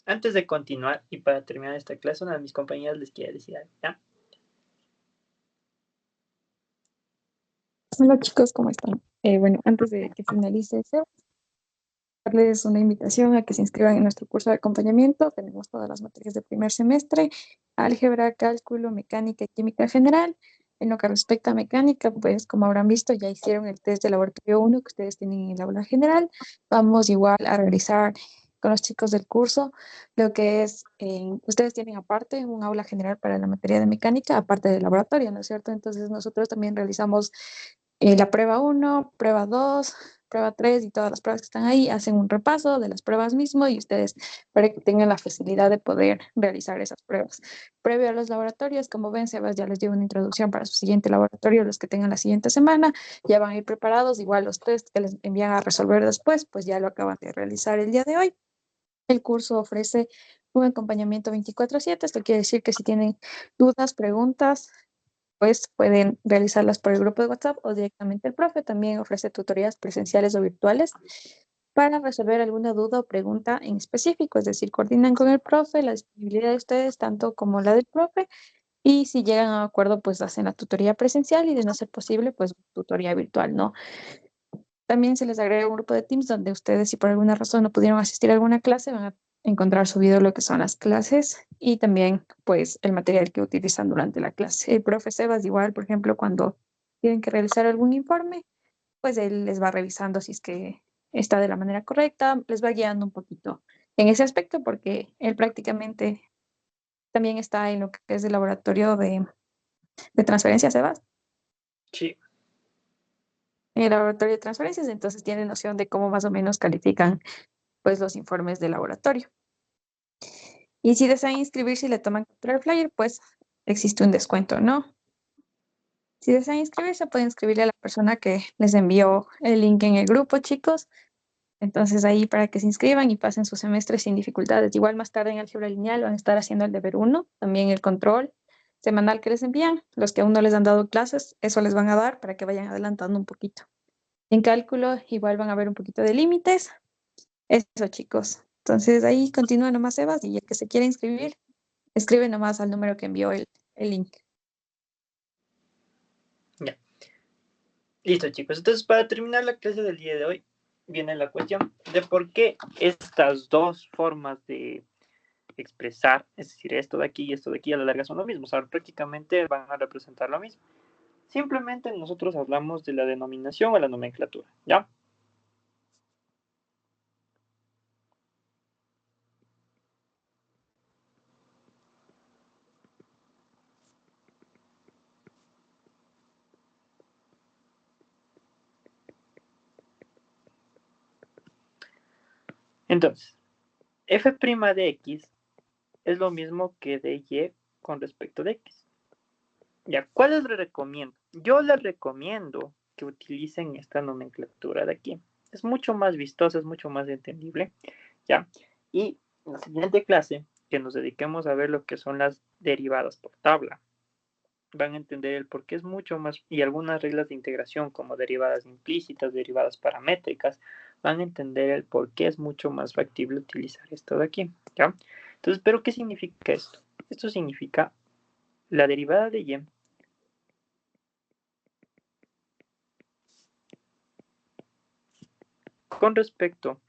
Antes de continuar y para terminar esta clase, una de mis compañeras les quiere decir algo, ¿ya? Hola chicos, ¿cómo están? Bueno, antes de que finalice este, darles una invitación a que se inscriban en nuestro curso de acompañamiento. Tenemos todas las materias de primer semestre: álgebra, cálculo, mecánica y química general. En lo que respecta a mecánica, pues como habrán visto, ya hicieron el test de laboratorio 1 que ustedes tienen en el aula general. Vamos igual a realizar con los chicos del curso lo que es, ustedes tienen aparte un aula general para la materia de mecánica, aparte del laboratorio, ¿no es cierto? Entonces nosotros también realizamos la prueba 1, prueba 2, prueba 3 y todas las pruebas que están ahí, hacen un repaso de las pruebas mismo y ustedes para que tengan la facilidad de poder realizar esas pruebas. Previo a los laboratorios, como ven, Sebas ya les dio una introducción para su siguiente laboratorio, los que tengan la siguiente semana, ya van a ir preparados, igual los test que les envían a resolver después, pues ya lo acaban de realizar el día de hoy. El curso ofrece un acompañamiento 24/7, esto quiere decir que si tienen dudas, preguntas, pues pueden realizarlas por el grupo de WhatsApp o directamente el profe. También ofrece tutorías presenciales o virtuales para resolver alguna duda o pregunta en específico, es decir, coordinan con el profe la disponibilidad de ustedes, tanto como la del profe, y si llegan a acuerdo, pues hacen la tutoría presencial y de no ser posible, pues tutoría virtual, ¿no? También se les agrega un grupo de Teams donde ustedes, si por alguna razón no pudieron asistir a alguna clase, van a encontrar subido lo que son las clases y también pues el material que utilizan durante la clase. El profe Sebas igual, por ejemplo, cuando tienen que realizar algún informe, pues él les va revisando si es que está de la manera correcta, les va guiando un poquito en ese aspecto porque él prácticamente también está en lo que es el laboratorio de transferencias, Sebas, Sí, en el laboratorio de transferencias, entonces tiene noción de cómo más o menos califican pues los informes de laboratorio. Y si desean inscribirse y le toman captura del flyer, pues existe un descuento, ¿no? Si desean inscribirse, pueden inscribirle a la persona que les envió el link en el grupo, chicos. Entonces ahí para que se inscriban y pasen su semestre sin dificultades. Igual más tarde en álgebra lineal van a estar haciendo el deber 1, también el control semanal que les envían. Los que aún no les han dado clases, eso les van a dar para que vayan adelantando un poquito. En cálculo igual van a ver un poquito de límites. Eso, chicos. Entonces ahí continúa nomás, Sebas, y el que se quiera inscribir, escribe nomás al número que envió el link. ya. Listo, chicos. Entonces, para terminar la clase del día de hoy, viene la cuestión de por qué estas dos formas de expresar, es decir, esto de aquí y esto de aquí, a la larga son lo mismo. O sea, prácticamente van a representar lo mismo. Simplemente nosotros hablamos de la denominación o la nomenclatura, ¿ya? Entonces, f' de x es lo mismo que de y con respecto de x. Ya, ¿cuál les recomiendo? Yo les recomiendo que utilicen esta nomenclatura de aquí. Es mucho más vistosa, es mucho más entendible, ¿ya? Y en la siguiente clase, que nos dediquemos a ver lo que son las derivadas por tabla, van a entender el por qué es mucho más, y algunas reglas de integración como derivadas implícitas, derivadas paramétricas, van a entender el por qué es mucho más factible utilizar esto de aquí, ¿ya? Entonces, ¿pero qué significa esto? Esto significa la derivada de y con respecto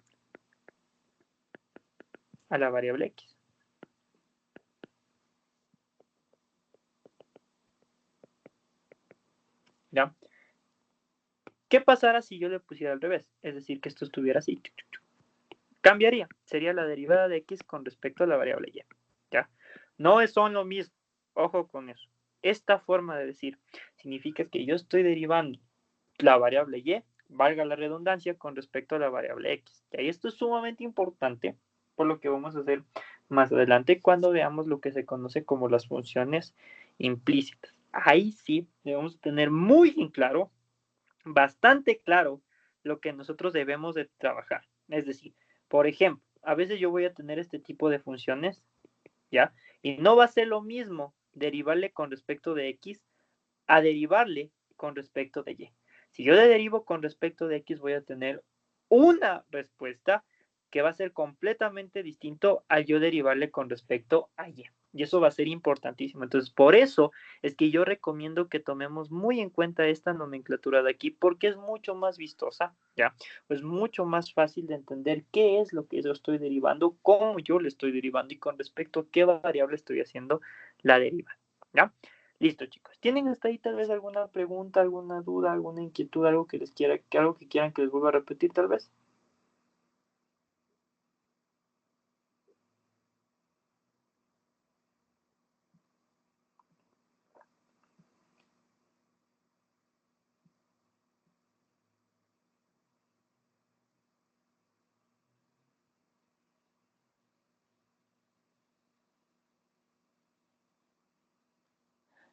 a la variable x, ¿ya? ¿Qué pasara si yo le pusiera al revés? Es decir, que esto estuviera así. Cambiaría. Sería la derivada de x con respecto a la variable y. ¿Ya? No son lo mismo. Ojo con eso. Esta forma de decir significa que yo estoy derivando la variable y, valga la redundancia, con respecto a la variable x. Y esto es sumamente importante, por lo que vamos a hacer más adelante cuando veamos lo que se conoce como las funciones implícitas. Ahí sí debemos tener muy en claro, bastante claro, lo que nosotros debemos de trabajar. Es decir, por ejemplo, a veces yo voy a tener este tipo de funciones, ¿ya? Y no va a ser lo mismo derivarle con respecto de x a derivarle con respecto de y. Si yo le derivo con respecto de x, voy a tener una respuesta que va a ser completamente distinto al yo derivarle con respecto a y. Y eso va a ser importantísimo. Entonces, por eso es que yo recomiendo que tomemos muy en cuenta esta nomenclatura de aquí, porque es mucho más vistosa, ¿ya? Es mucho más fácil de entender qué es lo que yo estoy derivando, cómo yo le estoy derivando y con respecto a qué variable estoy haciendo la deriva, ¿ya? Listo, chicos. ¿Tienen hasta ahí tal vez alguna pregunta, alguna duda, alguna inquietud, algo que les quiera, que algo que quieran que les vuelva a repetir, tal vez?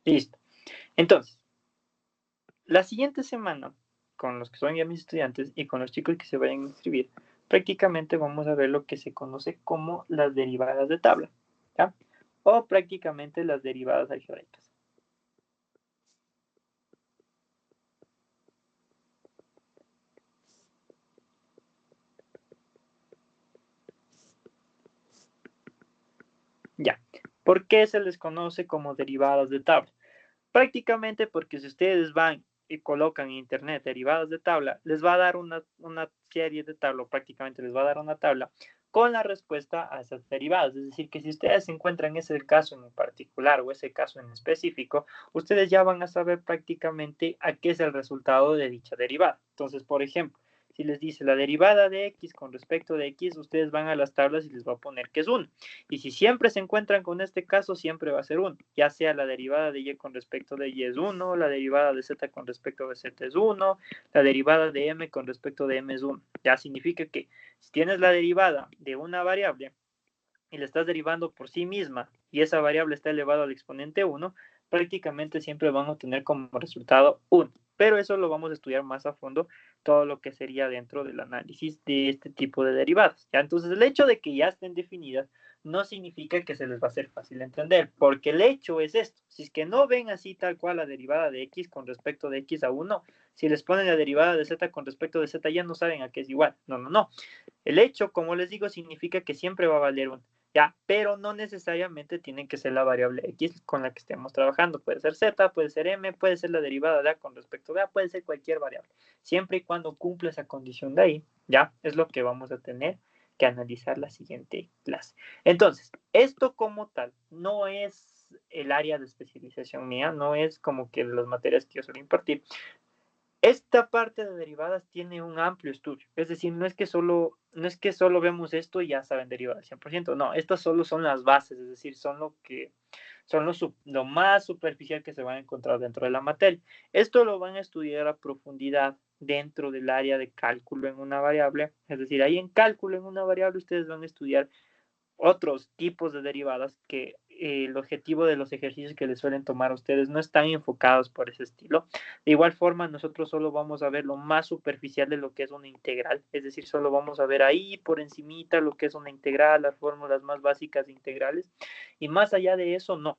Listo. Entonces, la siguiente semana, con los que son ya mis estudiantes y con los chicos que se vayan a inscribir, prácticamente vamos a ver lo que se conoce como las derivadas de tabla, ¿ya? O prácticamente las derivadas algebraicas. Ya. ¿Por qué se les conoce como derivadas de tabla? Prácticamente porque si ustedes van y colocan en internet derivadas de tabla, les va a dar una serie de tabla, prácticamente les va a dar una tabla con la respuesta a esas derivadas. Es decir, que si ustedes se encuentran ese caso en particular o ese caso en específico, ustedes ya van a saber prácticamente a qué es el resultado de dicha derivada. Entonces, por ejemplo, si les dice la derivada de x con respecto de x, ustedes van a las tablas y les va a poner que es 1. Y si siempre se encuentran con este caso, siempre va a ser 1. Ya sea la derivada de y con respecto de y es 1, la derivada de z con respecto de z es 1, la derivada de m con respecto de m es 1. Ya significa que si tienes la derivada de una variable y la estás derivando por sí misma y esa variable está elevada al exponente 1, prácticamente siempre van a obtener como resultado 1. Pero eso lo vamos a estudiar más a fondo, todo lo que sería dentro del análisis de este tipo de derivadas. ¿Ya? Entonces, el hecho de que ya estén definidas no significa que se les va a hacer fácil entender, porque el hecho es esto. Si es que no ven así tal cual la derivada de x con respecto de x a 1, si les ponen la derivada de z con respecto de z, ya no saben a qué es igual. No, no, no. El hecho, como les digo, significa que siempre va a valer 1. Ya, pero no necesariamente tienen que ser la variable x con la que estemos trabajando. Puede ser z, puede ser m, puede ser la derivada de a con respecto de a, puede ser cualquier variable. Siempre y cuando cumpla esa condición de ahí, ya, es lo que vamos a tener que analizar la siguiente clase. Entonces, esto como tal no es el área de especialización mía, no es como que de las materias que yo suelo impartir. Esta parte de derivadas tiene un amplio estudio, es decir, no es que solo vemos esto y ya saben derivadas 100%, no, estas solo son las bases, es decir, son lo más superficial que se van a encontrar dentro de la materia. Esto lo van a estudiar a profundidad dentro del área de cálculo en una variable, es decir, ahí en cálculo en una variable ustedes van a estudiar otros tipos de derivadas que el objetivo de los ejercicios que les suelen tomar a ustedes no están enfocados por ese estilo. De igual forma, nosotros solo vamos a ver lo más superficial de lo que es una integral, es decir, solo vamos a ver ahí por encimita lo que es una integral, las fórmulas más básicas de integrales, y más allá de eso, no.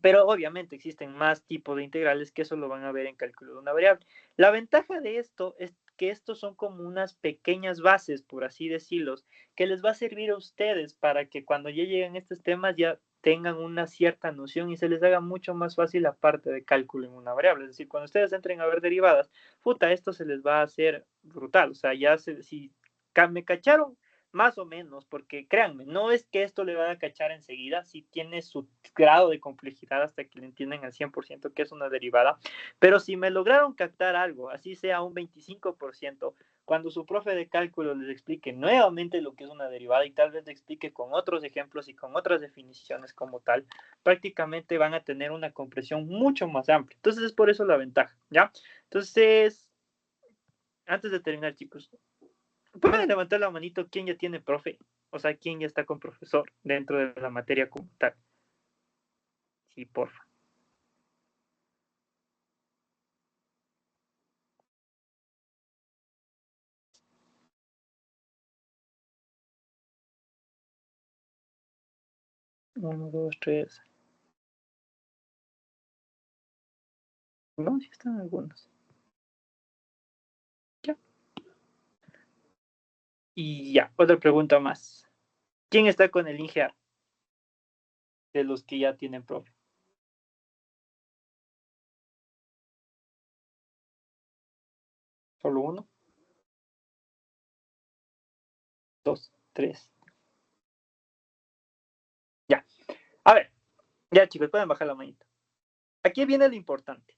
Pero obviamente existen más tipos de integrales que eso lo van a ver en cálculo de una variable. La ventaja de esto es que estos son como unas pequeñas bases, por así decirlo, que les va a servir a ustedes para que cuando ya lleguen estos temas ya tengan una cierta noción y se les haga mucho más fácil la parte de cálculo en una variable. Es decir, cuando ustedes entren a ver derivadas, puta, esto se les va a hacer brutal. O sea, si me cacharon más o menos, porque créanme, no es que esto le van a cachar enseguida, sí tiene su grado de complejidad hasta que le entiendan al 100% que es una derivada, pero si me lograron captar algo, así sea un 25%, cuando su profe de cálculo les explique nuevamente lo que es una derivada y tal vez le explique con otros ejemplos y con otras definiciones como tal, prácticamente van a tener una comprensión mucho más amplia. Entonces es por eso la ventaja, ¿ya? Entonces, antes de terminar, chicos, pueden levantar la manito quién ya tiene profe, o sea, quién ya está con profesor dentro de la materia como tal. Sí, porfa. Uno, dos, tres. No, sí están algunos. Ya. Y ya, otra pregunta más. ¿Quién está con el INGEAR de los que ya tienen profe? ¿Solo uno? Dos, tres. Ya. A ver, ya chicos, pueden bajar la manita. Aquí viene lo importante.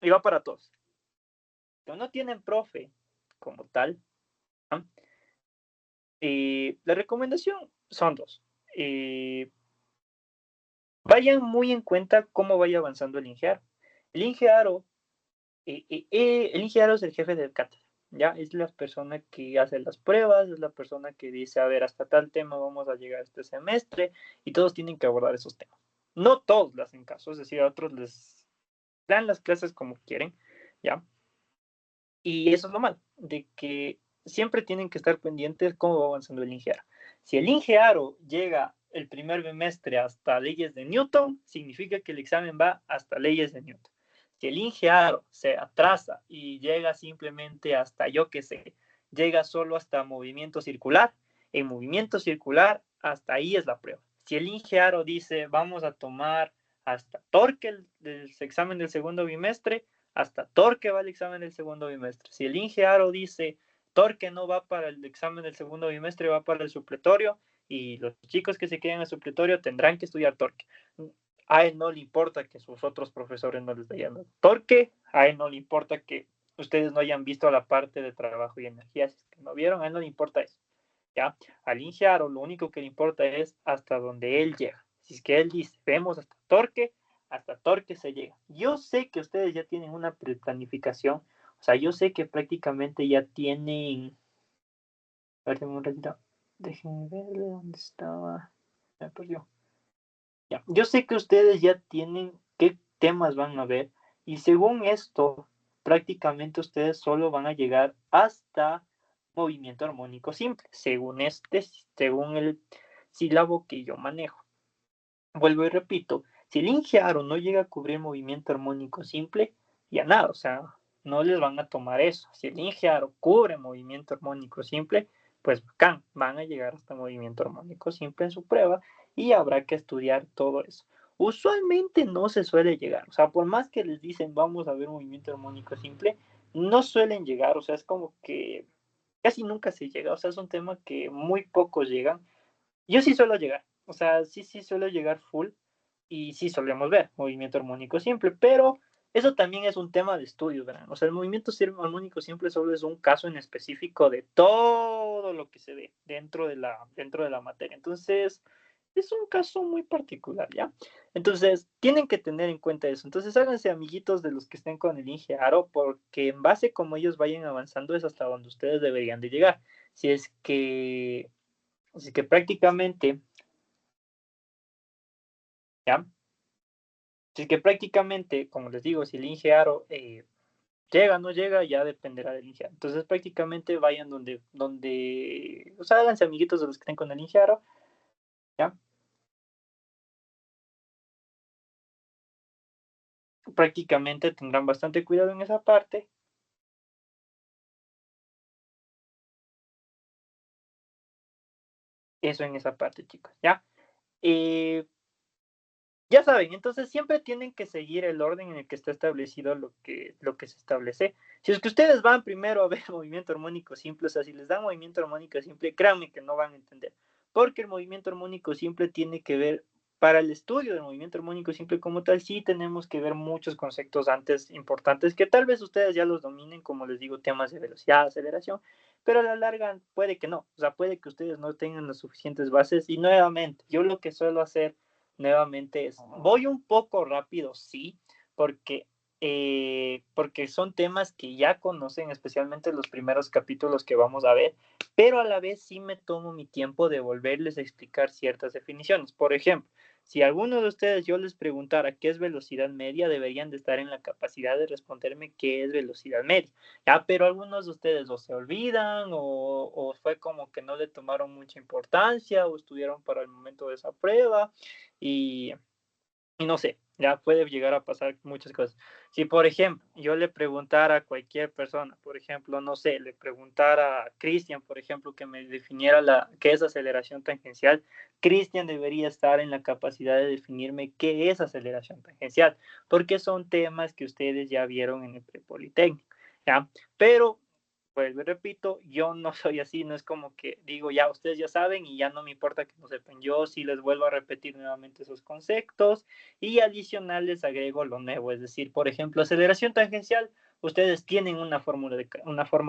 Y va para todos. Si no tienen profe como tal, ¿no? La recomendación son dos. Vayan muy en cuenta cómo vaya avanzando el INGEARO. El INGEARO, el INGEARO es el jefe del cátedra, ¿ya? Es la persona que hace las pruebas, es la persona que dice, a ver, hasta tal tema vamos a llegar este semestre y todos tienen que abordar esos temas. No todos le hacen caso, es decir, a otros les dan las clases como quieren, ¿ya? Y eso es lo malo, de que siempre tienen que estar pendientes cómo va avanzando el INGEARO. Si el INGEARO llega el primer bimestre hasta leyes de Newton, significa que el examen va hasta leyes de Newton. Si el INGEARO se atrasa y llega simplemente hasta, yo qué sé, llega solo hasta movimiento circular, en movimiento circular, hasta ahí es la prueba. Si el INGEARO dice, vamos a tomar hasta torque del examen del segundo bimestre, hasta torque va el examen del segundo bimestre. Si el INGEARO dice, Torque no va para el examen del segundo bimestre, va para el supletorio, y los chicos que se queden al supletorio tendrán que estudiar Torque. A él no le importa que sus otros profesores no les hayan dado Torque, a él no le importa que ustedes no hayan visto la parte de trabajo y energía, si es que no vieron, a él no le importa eso. ¿Ya? Al Ingearo lo único que le importa es hasta donde él llega. Si es que él dice, vemos hasta Torque se llega. Yo sé que ustedes ya tienen una planificación, o sea, yo sé que prácticamente ya tienen... A ver, un ratito. Déjenme verle dónde estaba. Me perdió. Ya. Yo sé que ustedes ya tienen qué temas van a ver y según esto, prácticamente ustedes solo van a llegar hasta movimiento armónico simple, según el sílabo que yo manejo. Vuelvo y repito, si el Ingearo no llega a cubrir movimiento armónico simple, ya nada, o sea, no les van a tomar eso. Si el Ingearo cubre movimiento armónico simple, pues bacán, van a llegar hasta movimiento armónico simple en su prueba y habrá que estudiar todo eso. Usualmente no se suele llegar, o sea, por más que les dicen vamos a ver movimiento armónico simple, no suelen llegar, o sea, es como que casi nunca se llega, o sea, es un tema que muy pocos llegan. Yo sí suelo llegar, o sea, sí suelo llegar full y sí solemos ver movimiento armónico simple, pero eso también es un tema de estudio, ¿verdad? O sea, el movimiento armónico simple solo es un caso en específico de todo lo que se ve dentro de la materia. Entonces, es un caso muy particular, ¿ya? Entonces, tienen que tener en cuenta eso. Entonces, háganse amiguitos de los que estén con el Ingearo, porque en base a cómo ellos vayan avanzando es hasta donde ustedes deberían de llegar. Si es que Así que prácticamente, ¿ya? Así que prácticamente, como les digo, si el Ingearo llega o no llega, ya dependerá del Ingearo. Entonces prácticamente vayan o sea, háganse amiguitos de los que estén con el Ingearo, ¿ya? Prácticamente tendrán bastante cuidado en esa parte. Eso en esa parte, chicos, ¿ya? Eh, Ya saben, entonces siempre tienen que seguir el orden en el que está establecido lo que se establece. Si es que ustedes van primero a ver movimiento armónico simple, o sea, si les dan movimiento armónico simple, créanme que no van a entender, porque el movimiento armónico simple tiene que ver, para el estudio del movimiento armónico simple como tal, sí tenemos que ver muchos conceptos antes importantes que tal vez ustedes ya los dominen, como les digo, temas de velocidad, aceleración, pero a la larga puede que no, o sea, puede que ustedes no tengan las suficientes bases y nuevamente, yo lo que suelo hacer nuevamente voy un poco rápido, sí, porque son temas que ya conocen, especialmente los primeros capítulos que vamos a ver, pero a la vez sí me tomo mi tiempo de volverles a explicar ciertas definiciones. Por ejemplo, si alguno de ustedes yo les preguntara qué es velocidad media, deberían de estar en la capacidad de responderme qué es velocidad media. Ya, pero algunos de ustedes o se olvidan o fue como que no le tomaron mucha importancia o estudiaron para el momento de esa prueba y, y no sé, ya puede llegar a pasar muchas cosas. Si, por ejemplo, yo le preguntara a cualquier persona, por ejemplo, no sé, le preguntara a Cristian, por ejemplo, que me definiera qué es aceleración tangencial, Cristian debería estar en la capacidad de definirme qué es aceleración tangencial, porque son temas que ustedes ya vieron en el prepolitécnico, ¿ya? Pero pues les repito, yo no soy así, no es como que digo, ya ustedes ya saben y ya no me importa que no sepan. Yo sí les vuelvo a repetir nuevamente esos conceptos y adicional les agrego lo nuevo, es decir, por ejemplo, aceleración tangencial, ustedes tienen una forma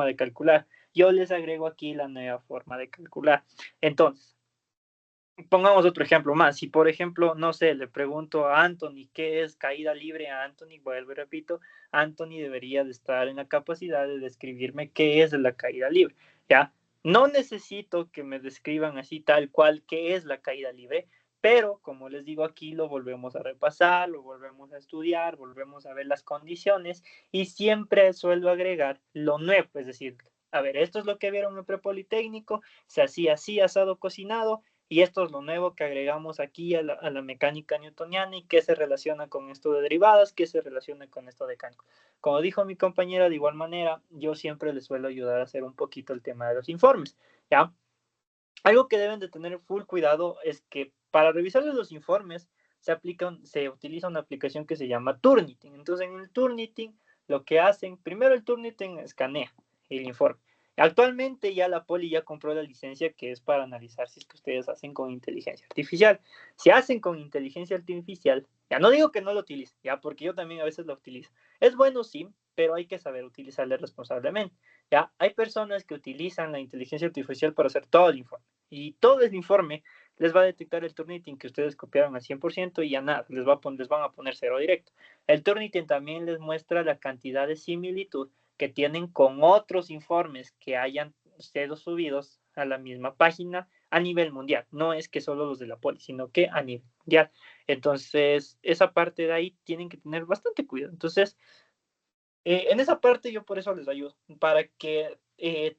de calcular. Yo les agrego aquí la nueva forma de calcular. Entonces, pongamos otro ejemplo más. Si, por ejemplo, no sé, le pregunto a Anthony qué es caída libre a Anthony, vuelvo y repito, Anthony debería de estar en la capacidad de describirme qué es la caída libre, ¿ya? No necesito que me describan así tal cual qué es la caída libre, pero como les digo aquí, lo volvemos a repasar, lo volvemos a estudiar, volvemos a ver las condiciones y siempre suelo agregar lo nuevo, es decir, a ver, esto es lo que vieron en el prepolitécnico, se hacía así, asado, cocinado, y esto es lo nuevo que agregamos aquí a la mecánica newtoniana y que se relaciona con esto de derivadas, que se relaciona con esto de cálculo. Como dijo mi compañera, de igual manera, yo siempre les suelo ayudar a hacer un poquito el tema de los informes, ¿ya? Algo que deben de tener full cuidado es que para revisarles los informes se utiliza una aplicación que se llama Turnitin. Entonces, en el Turnitin, lo que hacen, primero el Turnitin escanea el informe. Actualmente ya la Poli ya compró la licencia que es para analizar si es que ustedes hacen con inteligencia artificial. Si hacen con inteligencia artificial, ya no digo que no lo utilicen, ya, porque yo también a veces lo utilizo. Es bueno, sí, pero hay que saber utilizarla responsablemente. Ya, hay personas que utilizan la inteligencia artificial para hacer todo el informe. Y todo el informe les va a detectar el Turnitin que ustedes copiaron al 100% y ya nada, les van a poner cero directo. El Turnitin también les muestra la cantidad de similitud que tienen con otros informes que hayan sido subidos a la misma página a nivel mundial. No es que solo los de la Poli, sino que a nivel mundial. Entonces, esa parte de ahí tienen que tener bastante cuidado. Entonces, en esa parte yo por eso les ayudo, para que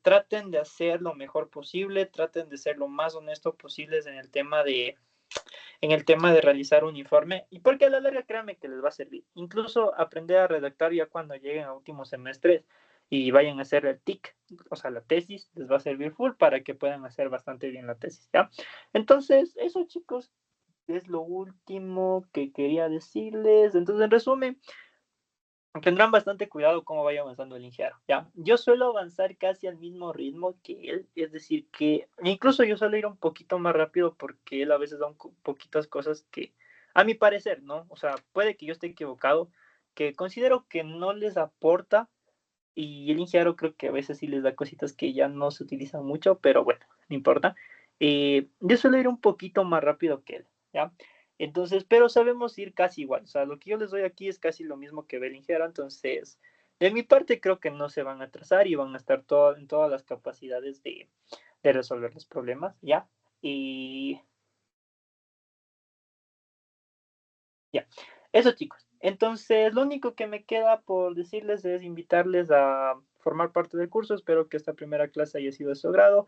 traten de hacer lo mejor posible, traten de ser lo más honesto posibles en el tema de realizar un informe, y porque a la larga créanme que les va a servir. Incluso aprender a redactar ya cuando lleguen a últimos semestres y vayan a hacer el TIC, o sea, la tesis, les va a servir full para que puedan hacer bastante bien la tesis, ¿ya? Entonces, eso chicos, es lo último que quería decirles. Entonces, en resumen, tendrán bastante cuidado cómo vaya avanzando el Ingearo, ¿ya? Yo suelo avanzar casi al mismo ritmo que él, es decir, que incluso yo suelo ir un poquito más rápido porque él a veces da poquitas cosas que, a mi parecer, ¿no? O sea, puede que yo esté equivocado, que considero que no les aporta y el Ingearo creo que a veces sí les da cositas que ya no se utilizan mucho, pero bueno, no importa. Yo suelo ir un poquito más rápido que él, ¿ya? Entonces, pero sabemos ir casi igual. O sea, lo que yo les doy aquí es casi lo mismo que Bellinger. Entonces, de mi parte creo que no se van a atrasar y van a estar en todas las capacidades de resolver los problemas, ¿ya? Y ya, eso chicos. Entonces, lo único que me queda por decirles es invitarles a formar parte del curso. Espero que esta primera clase haya sido de su agrado.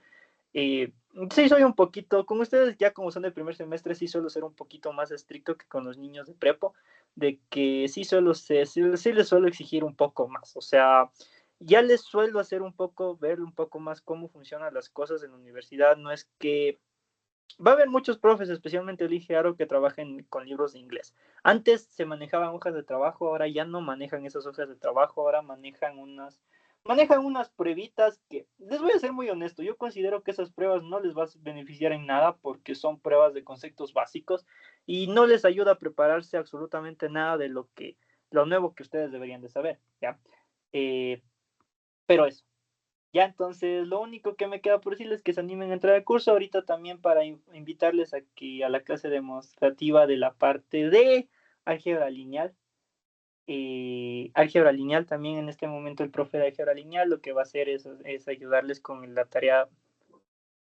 Sí, soy un poquito, con ustedes ya como son del primer semestre, sí suelo ser un poquito más estricto que con los niños de prepo, de que sí suelo ser, sí les suelo exigir un poco más, o sea, ya les suelo hacer un poco, ver un poco más cómo funcionan las cosas en la universidad, no es que va a haber muchos profes, especialmente el Aro, que trabajen con libros de inglés. Antes se manejaban hojas de trabajo, ahora ya no manejan esas hojas de trabajo, ahora manejan unas pruebitas que, les voy a ser muy honesto, yo considero que esas pruebas no les va a beneficiar en nada porque son pruebas de conceptos básicos y no les ayuda a prepararse absolutamente nada de lo nuevo que ustedes deberían de saber, ¿ya? Pero eso. Ya, entonces lo único que me queda por decirles es que se animen a entrar al curso ahorita también para invitarles a la clase demostrativa de la parte de álgebra lineal. Álgebra lineal también en este momento el profe de álgebra lineal lo que va a hacer es ayudarles con la tarea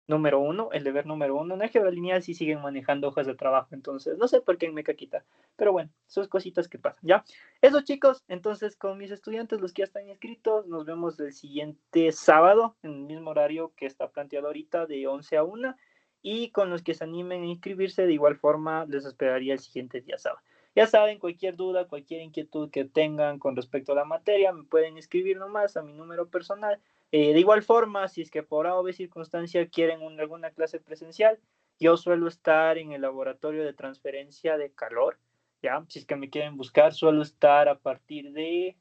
número 1, el deber número 1. En álgebra lineal sí siguen manejando hojas de trabajo, entonces no sé por qué me quita, pero bueno, son cositas que pasan, ¿ya? Eso chicos, entonces con mis estudiantes, los que ya están inscritos, nos vemos el siguiente sábado, en el mismo horario que está planteado ahorita, de 11 a 1, y con los que se animen a inscribirse, de igual forma, les esperaría el siguiente día sábado. Ya saben, cualquier duda, cualquier inquietud que tengan con respecto a la materia, me pueden escribir nomás a mi número personal. De igual forma, si es que por A o B circunstancia quieren alguna clase presencial, yo suelo estar en el laboratorio de transferencia de calor, ¿ya? Si es que me quieren buscar, suelo estar a partir de,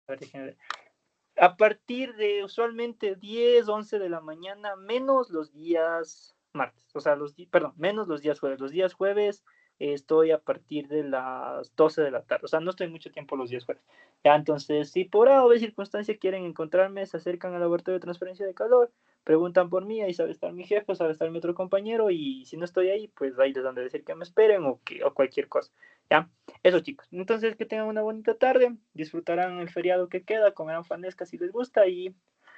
a ver, a partir de usualmente 10, 11 de la mañana, menos los días martes, o sea, perdón, menos los días jueves. Los días jueves estoy a partir de las 12 de la tarde, o sea, no estoy mucho tiempo los días jueves. Ya, entonces, si por A o B circunstancia quieren encontrarme, se acercan al laboratorio de transferencia de calor, preguntan por mí, ahí sabe estar mi jefe, sabe estar mi otro compañero, y si no estoy ahí, pues ahí les dan de decir que me esperen o cualquier cosa. ¿Ya? Eso chicos. Entonces que tengan una bonita tarde, disfrutarán el feriado que queda, comerán fanesca si les gusta y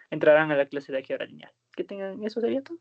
entrarán a la clase de álgebra lineal. Que tengan, eso sería todo.